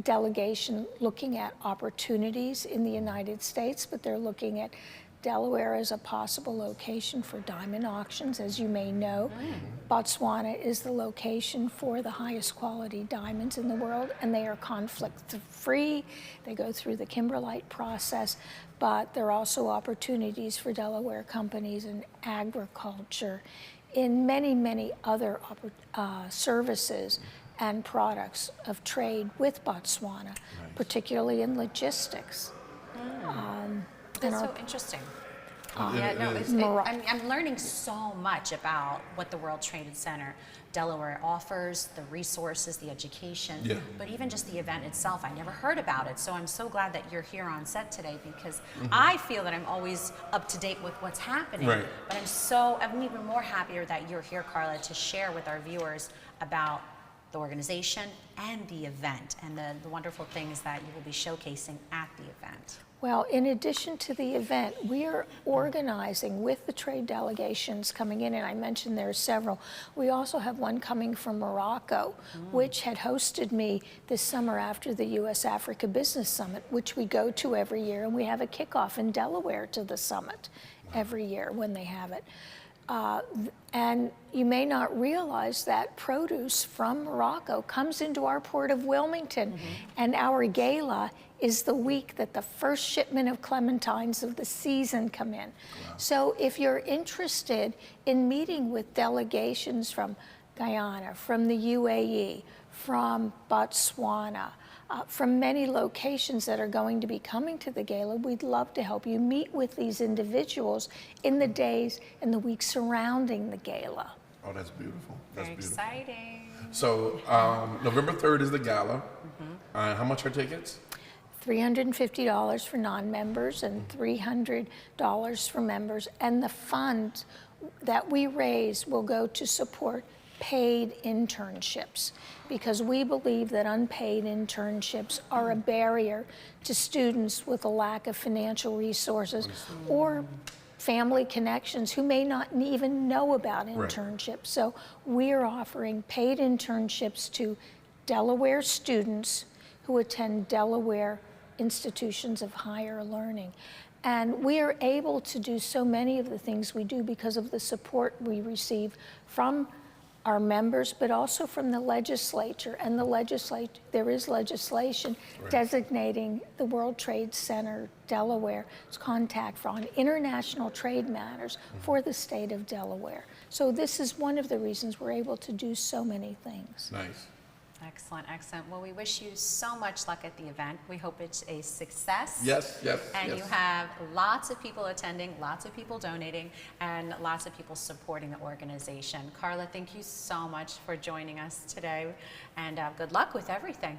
delegation looking at opportunities in the United States, but they're looking at Delaware is a possible location for diamond auctions, as you may know. Botswana is the location for the highest quality diamonds in the world, and they are conflict-free. They go through the kimberlite process, but there are also opportunities for Delaware companies in agriculture, in many, many other services and products of trade with Botswana, particularly in logistics. That's so interesting. I'm learning so much about what the World Trade Center Delaware offers, the resources, the education, but even just the event itself. I never heard about it, so I'm so glad that you're here on set today, because I feel that I'm always up to date with what's happening. But I'm even more happier that you're here, Carla, to share with our viewers about the organization and the event and the wonderful things that you will be showcasing at the event. Well, in addition to the event, we are organizing with the trade delegations coming in, and I mentioned there are several. We also have one coming from Morocco, which had hosted me this summer after the U.S.-Africa Business Summit, which we go to every year, and we have a kickoff in Delaware to the summit every year when they have it. And you may not realize that produce from Morocco comes into our port of Wilmington, and our gala is the week that the first shipment of clementines of the season come in. So if you're interested in meeting with delegations from Guyana, from the UAE, from Botswana, from many locations that are going to be coming to the gala, we'd love to help you meet with these individuals in the days and the weeks surrounding the gala. Oh, that's beautiful. That's Very beautiful. exciting. So November 3rd is the gala. How much are tickets? $350 for non-members and $300 for members. And the funds that we raise will go to support paid internships, because we believe that unpaid internships are a barrier to students with a lack of financial resources or family connections who may not even know about internships. So we're offering paid internships to Delaware students who attend Delaware institutions of higher learning. And we are able to do so many of the things we do because of the support we receive from our members, but also from the legislature. And there is legislation designating the World Trade Center Delaware as contact on international trade matters for the state of Delaware. So this is one of the reasons we're able to do so many things. Nice. Excellent, excellent. Well, we wish you so much luck at the event. We hope it's a success. Yes. And you have lots of people attending, lots of people donating, and lots of people supporting the organization. Carla, thank you so much for joining us today, and good luck with everything.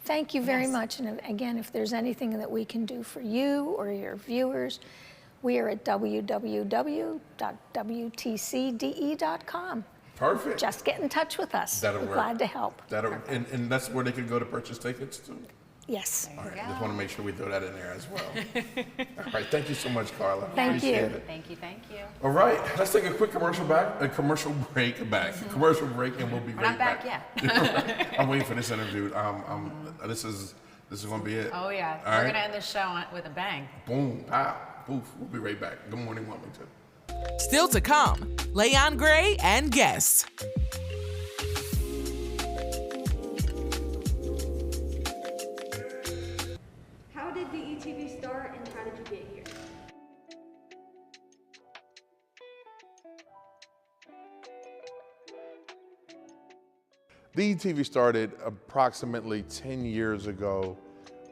Thank you very much. And again, if there's anything that we can do for you or your viewers, we are at www.wtcde.com. Perfect. Just get in touch with us. We're glad to help. And that's where they can go to purchase tickets too? Yes. All right, just want to make sure we throw that in there as well. All right, thank you so much, Carla. Thank you. Thank you. All right, let's take a quick commercial break, and we'll be right back. Not back yet. I'm waiting for this interview. This is going to be it. Oh yeah, All we're right? going to end the show with a bang. Boom, pow, poof. We'll be right back. Good morning, Wilmington. Still to come, Layon Gray and guests. How did DETV start and how did you get here? DETV started approximately 10 years ago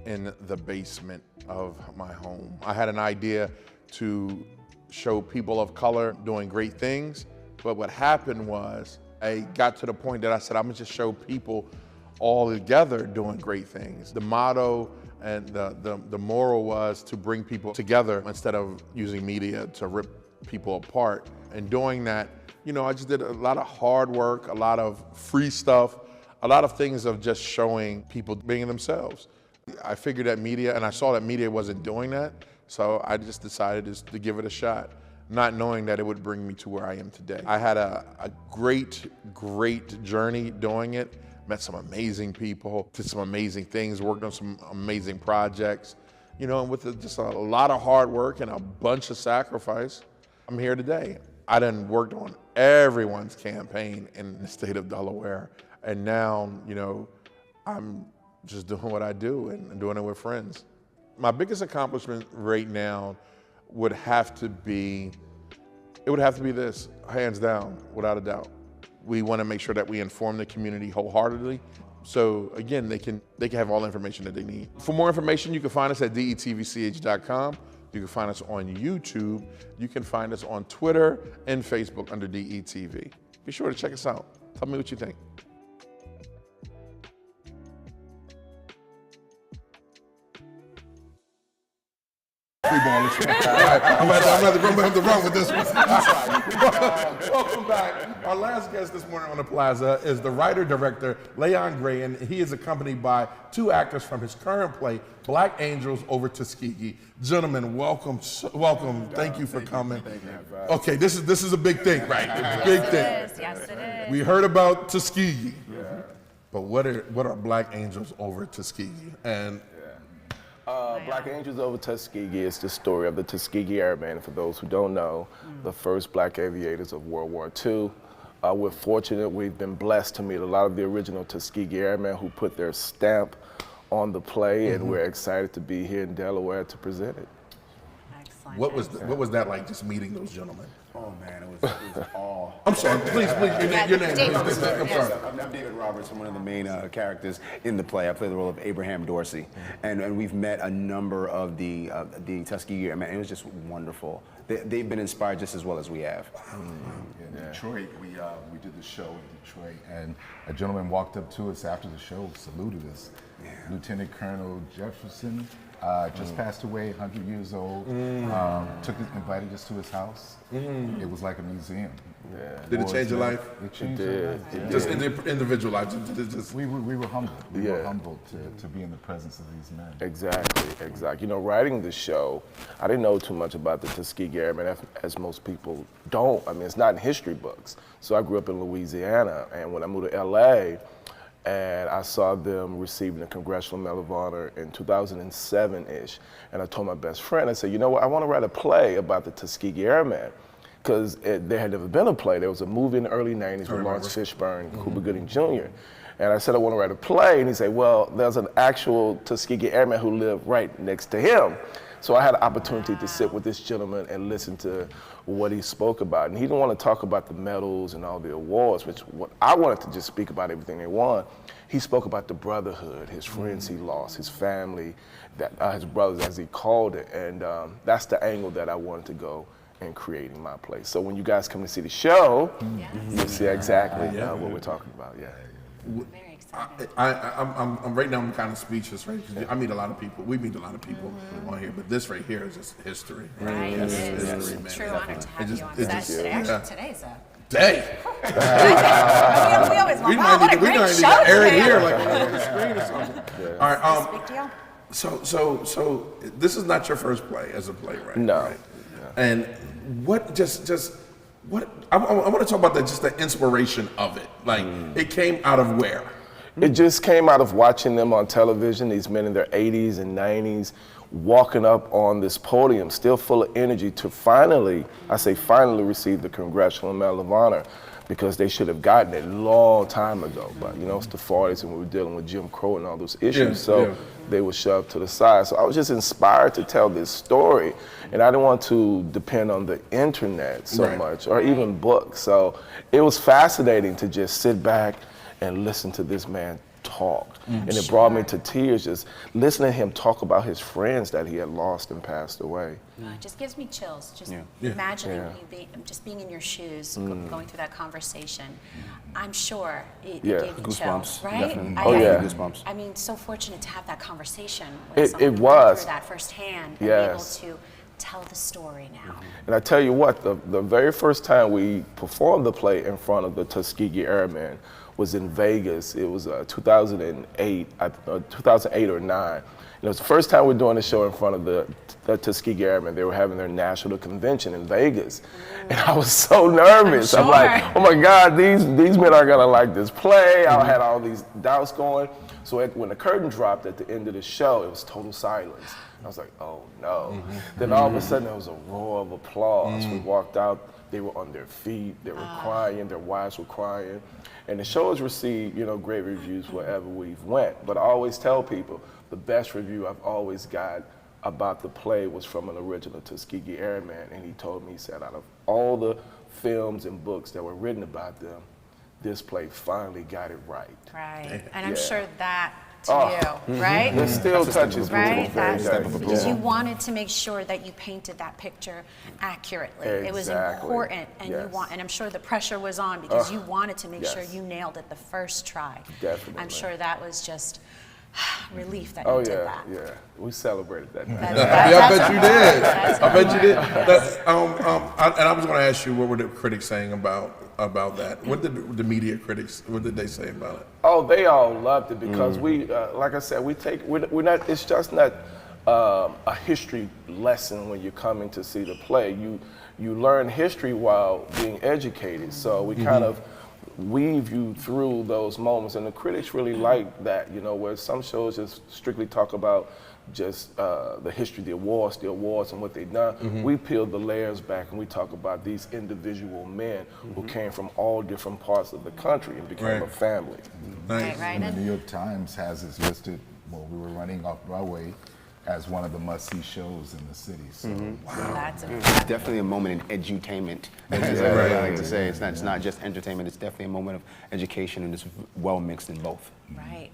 in the basement of my home. I had an idea to show people of color doing great things, but what happened was I got to the point that I said, I'm gonna just show people all together doing great things. The motto and the moral was to bring people together instead of using media to rip people apart. And doing that, you know, I just did a lot of hard work, a lot of free stuff, a lot of things of just showing people being themselves. I figured that media, and I saw that media wasn't doing that, so I just decided to give it a shot, not knowing that it would bring me to where I am today. I had a great journey doing it, met some amazing people, did some amazing things, worked on some amazing projects, you know, and with just a lot of hard work and a bunch of sacrifice, I'm here today. I done worked on everyone's campaign in the state of Delaware, and now, you know, I'm just doing what I do and doing it with friends. My biggest accomplishment right now would have to be this, hands down, without a doubt. We want to make sure that we inform the community wholeheartedly. So again, they can have all the information that they need. For more information, you can find us at detvch.com. You can find us on YouTube. You can find us on Twitter and Facebook under DETV. Be sure to check us out. Tell me what you think. I'm about to run with this one. Welcome back. Our last guest this morning on the Plaza is the writer-director, Layon Gray, and he is accompanied by two actors from his current play, Black Angels over Tuskegee. Gentlemen, welcome. Thank you for coming. Thank you. Okay, this is a big thing, right? Big thing. Yes, it is. We heard about Tuskegee, but what are Black Angels over Tuskegee? And Black Angels over Tuskegee is the story of the Tuskegee Airmen. For those who don't know, the first black aviators of World War II. We're fortunate, we've been blessed to meet a lot of the original Tuskegee Airmen who put their stamp on the play, and we're excited to be here in Delaware to present it. Excellent. What was that like, just meeting those gentlemen? Oh man, it was all. I'm sorry, please, your name. Please. I'm sorry. I'm David Roberts. I'm one of the main characters in the play. I play the role of Abraham Dorsey, and we've met a number of the Tuskegee Airmen. It was just wonderful. They've been inspired just as well as we have. In Detroit, we did the show in Detroit, and a gentleman walked up to us after the show, saluted us. Lieutenant Colonel Jefferson just passed away, 100 years old. Invited us to his house. It was like a museum. Did it change your life? It changed our life. Just in the individual life. We were humbled. We were humbled to be in the presence of these men. Exactly. You know, writing the show, I didn't know too much about the Tuskegee Airmen, as most people don't. I mean, it's not in history books. So I grew up in Louisiana, and when I moved to LA, and I saw them receiving the Congressional Medal of Honor in 2007-ish. And I told my best friend, I said, you know what, I want to write a play about the Tuskegee Airmen, because there had never been a play. There was a movie in the early 90s with Lawrence Fishburne, Cuba Gooding Jr. And I said, I want to write a play. And he said, well, there's an actual Tuskegee Airman who lived right next to him. So I had an opportunity to sit with this gentleman and listen to what he spoke about. And he didn't want to talk about the medals and all the awards, which what I wanted to just speak about everything they won. He spoke about the brotherhood, his friends he lost, his family, his brothers as he called it. And that's the angle that I wanted to go in creating my play. So when you guys come to see the show, you'll see exactly what we're talking about. Very excited. I'm right now, I'm kind of speechless, right? Because I meet a lot of people. We meet a lot of people on here, but this right here is just history. Right, It's it is. history, man. It's a true honor to have you on set today. Actually, today's a day. We always want, wow, what a great show to air it today. here, like on the screen or something. All right. Big deal. So this is not your first play as a playwright. No. Right? And what I want to talk about the inspiration of it. Like it came out of where? It just came out of watching them on television, these men in their 80s and 90s, walking up on this podium, still full of energy to finally receive the Congressional Medal of Honor, because they should have gotten it a long time ago. But you know, it's the 40s and we were dealing with Jim Crow and all those issues, they were shoved to the side. So I was just inspired to tell this story, and I didn't want to depend on the internet so much, or even books. So it was fascinating to just sit back and listen to this man talk. And it brought me to tears, just listening to him talk about his friends that he had lost and passed away. It just gives me chills, just imagining you just being in your shoes, going through that conversation. I'm sure it gave you chills, right? Goosebumps. I mean, so fortunate to have that conversation It with someone who went through that firsthand and be able to tell the story now. And I tell you what, the very first time we performed the play in front of the Tuskegee Airmen was in Vegas. It was 2008 or 9. And it was the first time we were doing a show in front of the Tuskegee Airmen. They were having their national convention in Vegas. And I was so nervous. I'm like, oh my God, these men are gonna like this play. I had all these doubts going. So when the curtain dropped at the end of the show, it was total silence. I was like, oh no. Then all of a sudden there was a roar of applause. We walked out, they were on their feet, they were crying, their wives were crying. And the show has received, great reviews wherever we've went. But I always tell people, the best review I've always got about the play was from an original Tuskegee Airman, and he told me, he said, out of all the films and books that were written about them, this play finally got it right. Right, and I'm sure that to you, right? It still touches me. Right, because you wanted to make sure that you painted that picture accurately. Exactly. It was important, and and I'm sure the pressure was on because you wanted to make sure yes. you nailed it the first try. Definitely. I'm sure that was just relief that you did that. Yeah, we celebrated that. I bet you did. I bet you did. And I was going to ask you, what were the critics saying about that? What did the media critics? What did they say about it? Oh, they all loved it because we, like I said, we're not. It's just not a history lesson when you're coming to see the play. You learn history while being educated. So we kind of weave you through those moments, and the critics really like that, where some shows just strictly talk about just the history, the awards and what they've done. We peel the layers back and we talk about these individual men who came from all different parts of the country and became a family. Right. And the New York Times has us listed, we were running off Broadway, as one of the must-see shows in the city. So That's it's definitely a moment in edutainment, as I like to say. It's not just entertainment, it's definitely a moment of education, and it's well mixed in both.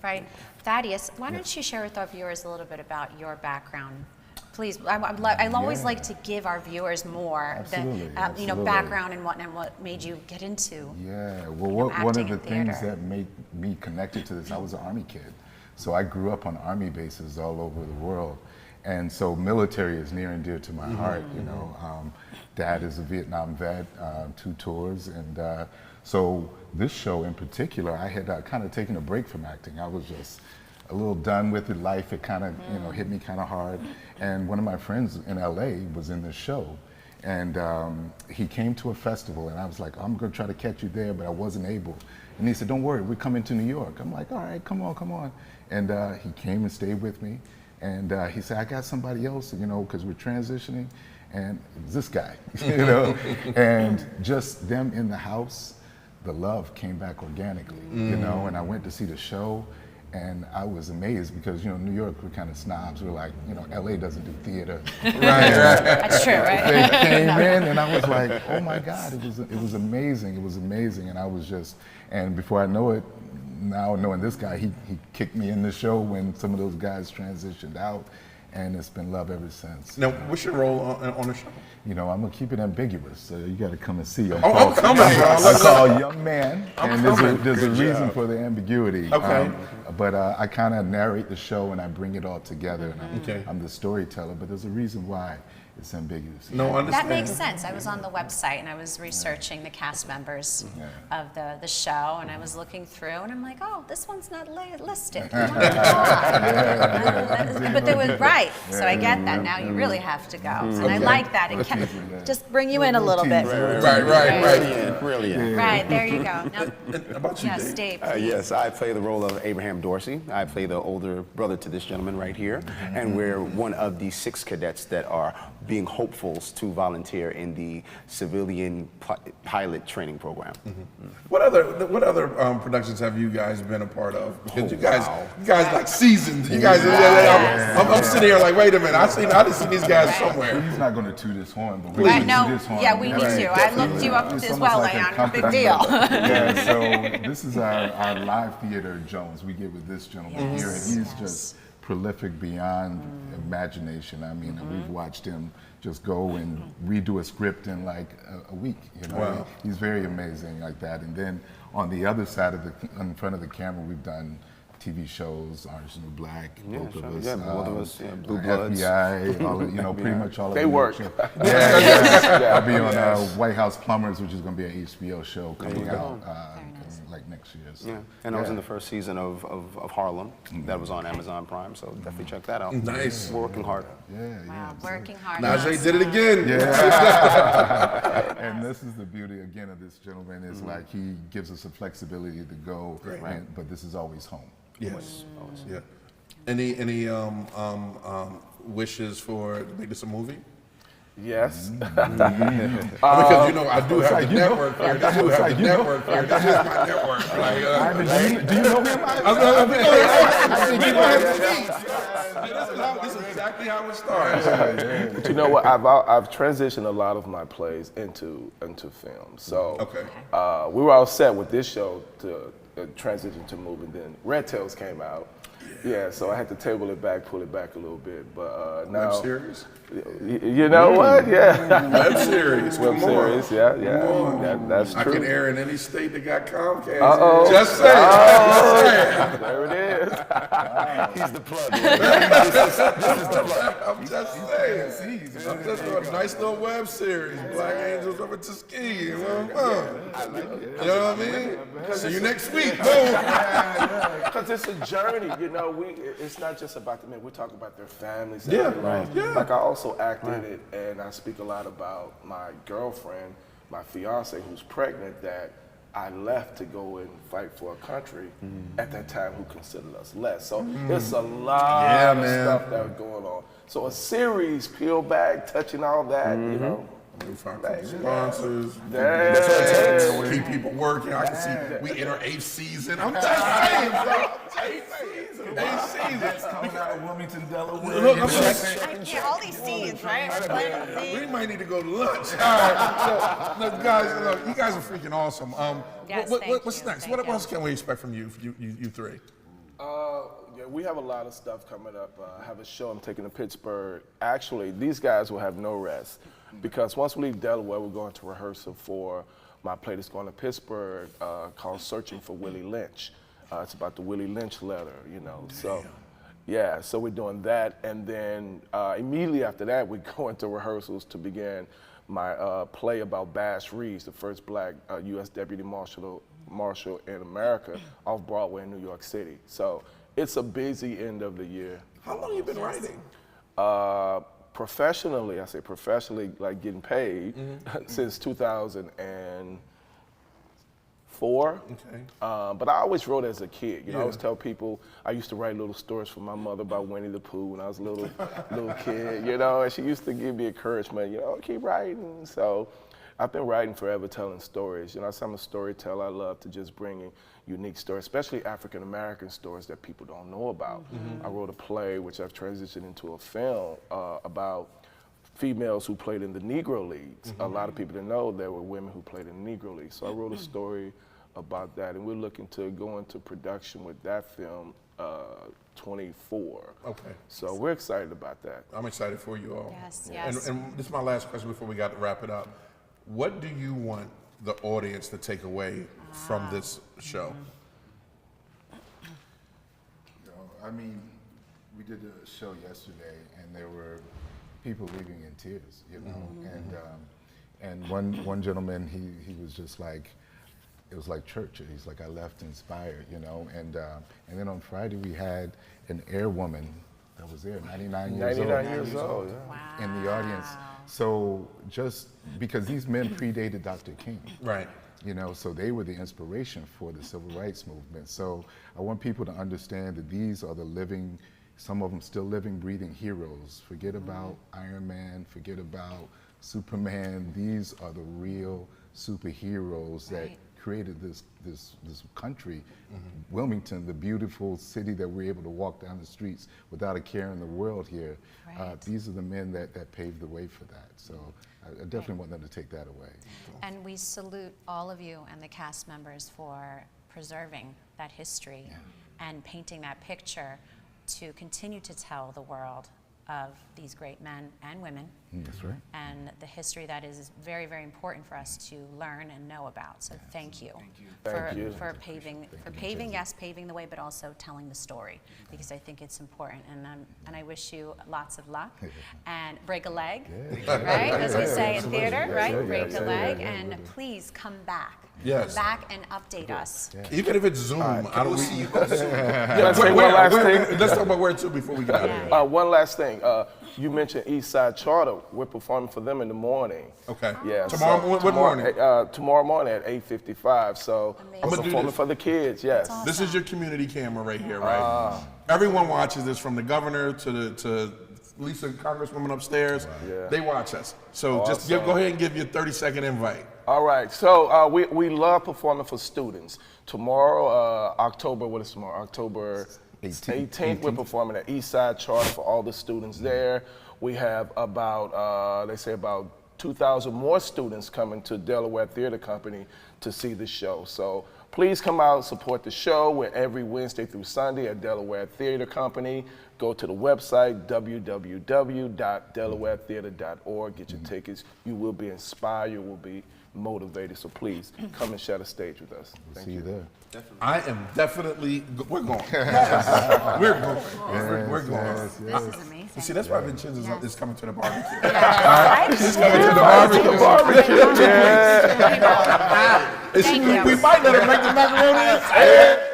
Right. Thaddeus, why don't you share with our viewers a little bit about your background? Please, I always like to give our viewers more than background and what made you get into one of the things that made me connected to this, I was an Army kid. So I grew up on Army bases all over the world. And so military is near and dear to my heart, Dad is a Vietnam vet, 2 tours. And so this show in particular, I had kind of taken a break from acting. I was just a little done with it. Life had kind of, hit me kind of hard. And one of my friends in LA was in this show. And he came to a festival, and I was like, I'm going to try to catch you there, but I wasn't able. And he said, don't worry, we're coming to New York. I'm like, all right, come on. And he came and stayed with me. And he said, I got somebody else, because we're transitioning. And it was this guy, And just them in the house, the love came back organically, And I went to see the show. And I was amazed because, New York, we're kind of snobs. We're like, LA doesn't do theater. Right. That's true, right? They came in and I was like, oh my God, it was amazing. It was amazing. And I was just, and before I know it, now knowing this guy, he kicked me in the show when some of those guys transitioned out. And it's been love ever since. Now, what's your role on the show? I'm gonna keep it ambiguous. So you got to come and see. I'm coming. I call a young man, and there's a reason for the ambiguity. Okay. But I kind of narrate the show and I bring it all together. And I'm the storyteller, but there's a reason why it's ambiguous. No, understand. That makes sense. I was on the website and I was researching the cast members of the show, and I was looking through, and I'm like, oh, this one's not listed. But they were right, so I get that. Now you really have to go, and I like that. It can just bring you in a little bit. Right. Brilliant. Right, there you go. Now, about you, yes, Dave. Yes, I play the role of Abraham Dorsey. I play the older brother to this gentleman right here, and we're one of the 6 cadets that are being hopefuls to volunteer in the civilian pilot training program. What other productions have you guys been a part of? Because you guys like seasoned. You guys, I'm sitting here like, wait a minute, I didn't see these guys somewhere. He's not going to toot his horn, but we right, toot no, his horn. Yeah, we need to. I looked you up as well, Layon. Big deal. So this is our live theater Jones. We get with this gentleman here, and he's just prolific beyond imagination. I mean, we've watched him just go and redo a script in like a week. Wow. He's very amazing like that. And then on the other side of in front of the camera, we've done TV shows, Orange is the New Black, both of us, Blue Bloods, FBI, all of, pretty much all of they work. I'll be on White House Plumbers, which is going to be an HBO show coming out like next year. So. And I was in the first season of Harlem. That was on Amazon Prime, so definitely check that out. Nice. We're working hard. Wow, working hard. Najee did it again. Yeah. And this is the beauty again of this gentleman is like he gives us the flexibility to go, but this is always home. Yes. Yeah. Any wishes for to make this a movie? Yes. Because I do have the network here. I do have the network here. This is my network. Do you know him? This is exactly how it starts. But you know what? I've transitioned a lot of my plays into film. So we were all set with this show to transition to movie. Then Red Tails came out. Yeah, so I had to table it back, pull it back a little bit. But now, web series? You know what? Yeah. Web series. Web series. Yeah. That's true. I can air in any state that got Comcast. Uh-oh. Just saying. There it is. He's the plug. I'm just saying. I'm just doing a nice little web series. Black Angels over Tuskegee. You know what I mean? See you next week. Because it's a journey, you know. It's not just about the men. We talk about their families. Yeah, right. Yeah. Like I also act in it, and I speak a lot about my girlfriend, my fiance, who's pregnant. That I left to go and fight for a country at that time who considered us less. So it's a lot of stuff that's going on. So a series, peel back, touching all that, you know. We find sponsors, keep people working. I can see we enter 8th season. I'm just saying, bro. 8th season. Coming out of Wilmington, Delaware. All these scenes, right? We might need to go to lunch. All right, so, guys, look, you guys are freaking awesome. What's next? What else can we expect from you three? Yeah, we have a lot of stuff coming up. I have a show I'm taking to Pittsburgh. Actually, these guys will have no rest because once we leave Delaware, we're going to rehearsal for my play that's going to Pittsburgh called Searching for Willie Lynch. It's about the Willie Lynch letter, you know. So, yeah, so we're doing that. And then immediately after that, we go into rehearsals to begin my play about Bass Reeves, the first black U.S. Deputy Marshal in America, off Broadway in New York City. So it's a busy end of the year. How long have you been writing? Professionally, I say professionally, like getting paid, since 2004. Okay. But I always wrote as a kid. You know, I always tell people I used to write little stories for my mother about Winnie the Pooh when I was a little kid, you know, and she used to give me encouragement, you know, keep writing. So I've been writing forever, telling stories. You know, I'm a storyteller. I love to just bring in unique stories, especially African-American stories that people don't know about. I wrote a play, which I've transitioned into a film, about females who played in the Negro Leagues. A lot of people didn't know there were women who played in the Negro Leagues. So I wrote a story about that, and we're looking to go into production with that film 24. Okay. So we're excited about that. I'm excited for you all. Yes. And this is my last question before we got to wrap it up. What do you want the audience to take away from this show? I mean, we did a show yesterday, and there were people leaving in tears, you know. And one gentleman, he was just like, it was like church. He's like, I left inspired, you know. And then on Friday we had an airwoman that was there, 99 years old. 99 years old, yeah. In the audience. So just because these men predated Dr. King. Right. You know, so they were the inspiration for the civil rights movement. So I want people to understand that these are the living, some of them still living, breathing heroes. Forget about Iron Man, forget about Superman. These are the real superheroes that created this country. Wilmington, the beautiful city that we're able to walk down the streets without a care in the world here. These are the men that paved the way for that. So I definitely want them to take that away. And we salute all of you and the cast members for preserving that history and painting that picture to continue to tell the world of these great men and women. That's right. And the history that is very, very important for us to learn and know about. So thank you. For paving the way, but also telling the story, because I think it's important. And I wish you lots of luck and break a leg, right? As we say in theater, right? Break a leg, and please come back. Yes. Come back and update us. Even if it's Zoom, I don't see you. Let's say one last thing. Let's talk about where to before we get out of here. One last thing. You mentioned East Side Charter. We're performing for them in the morning. Okay. Yeah. What morning? Tomorrow morning at 8:55. So I'm performing for the kids. Yes. Awesome. This is your community camera right here, right? Everyone watches this, from the governor to Lisa, Congresswoman upstairs. Yeah. They watch us. So just go ahead and give your 30-second invite. All right. So we love performing for students. Tomorrow, October 18th, we're performing at Eastside Charter for all the students there. We have about, they say about 2,000 more students coming to Delaware Theater Company to see the show. So please come out and support the show. We're every Wednesday through Sunday at Delaware Theater Company. Go to the website, www.delawaretheater.org. Get your tickets. You will be inspired. You will be motivated. So please come and share the stage with us. See you there. Definitely. I am definitely. We're going. We're going. We're going. This is amazing. You see, that's why Vincenzo is coming to the barbecue. He's coming to the barbecue. We might let her make the macaroni.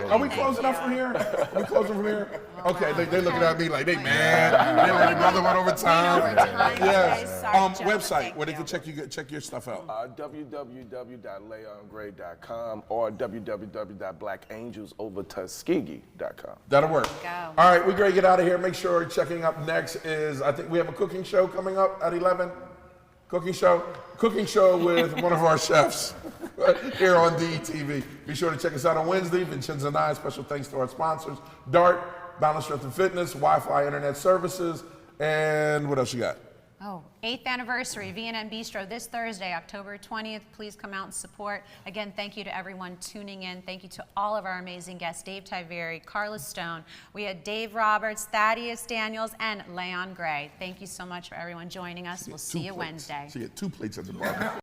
Are we closing up from here? Are we closing from here? Okay, they're looking at me like they mad. They let their brother run over time. Yes. Website where they can check your stuff out. www.layongray.com or www.blackangelsovertuskegee.com. That'll work. All right, we're going to get out of here. Make sure checking up next is, I think we have a cooking show coming up at 11. Cooking show with one of our chefs here on DETV. Be sure to check us out on Wednesday. Vincenzo and I, special thanks to our sponsors, DART, Balance Strength and Fitness, Wi-Fi Internet Services, and what else you got? 8th anniversary, V&M Bistro this Thursday, October 20th. Please come out and support. Again, thank you to everyone tuning in. Thank you to all of our amazing guests, Dave Tiberi, Carla Stone. We had Dave Roberts, Thaddeus Daniels, and Layon Gray. Thank you so much for everyone joining us. We'll see you Wednesday. She had 2 plates at the bar.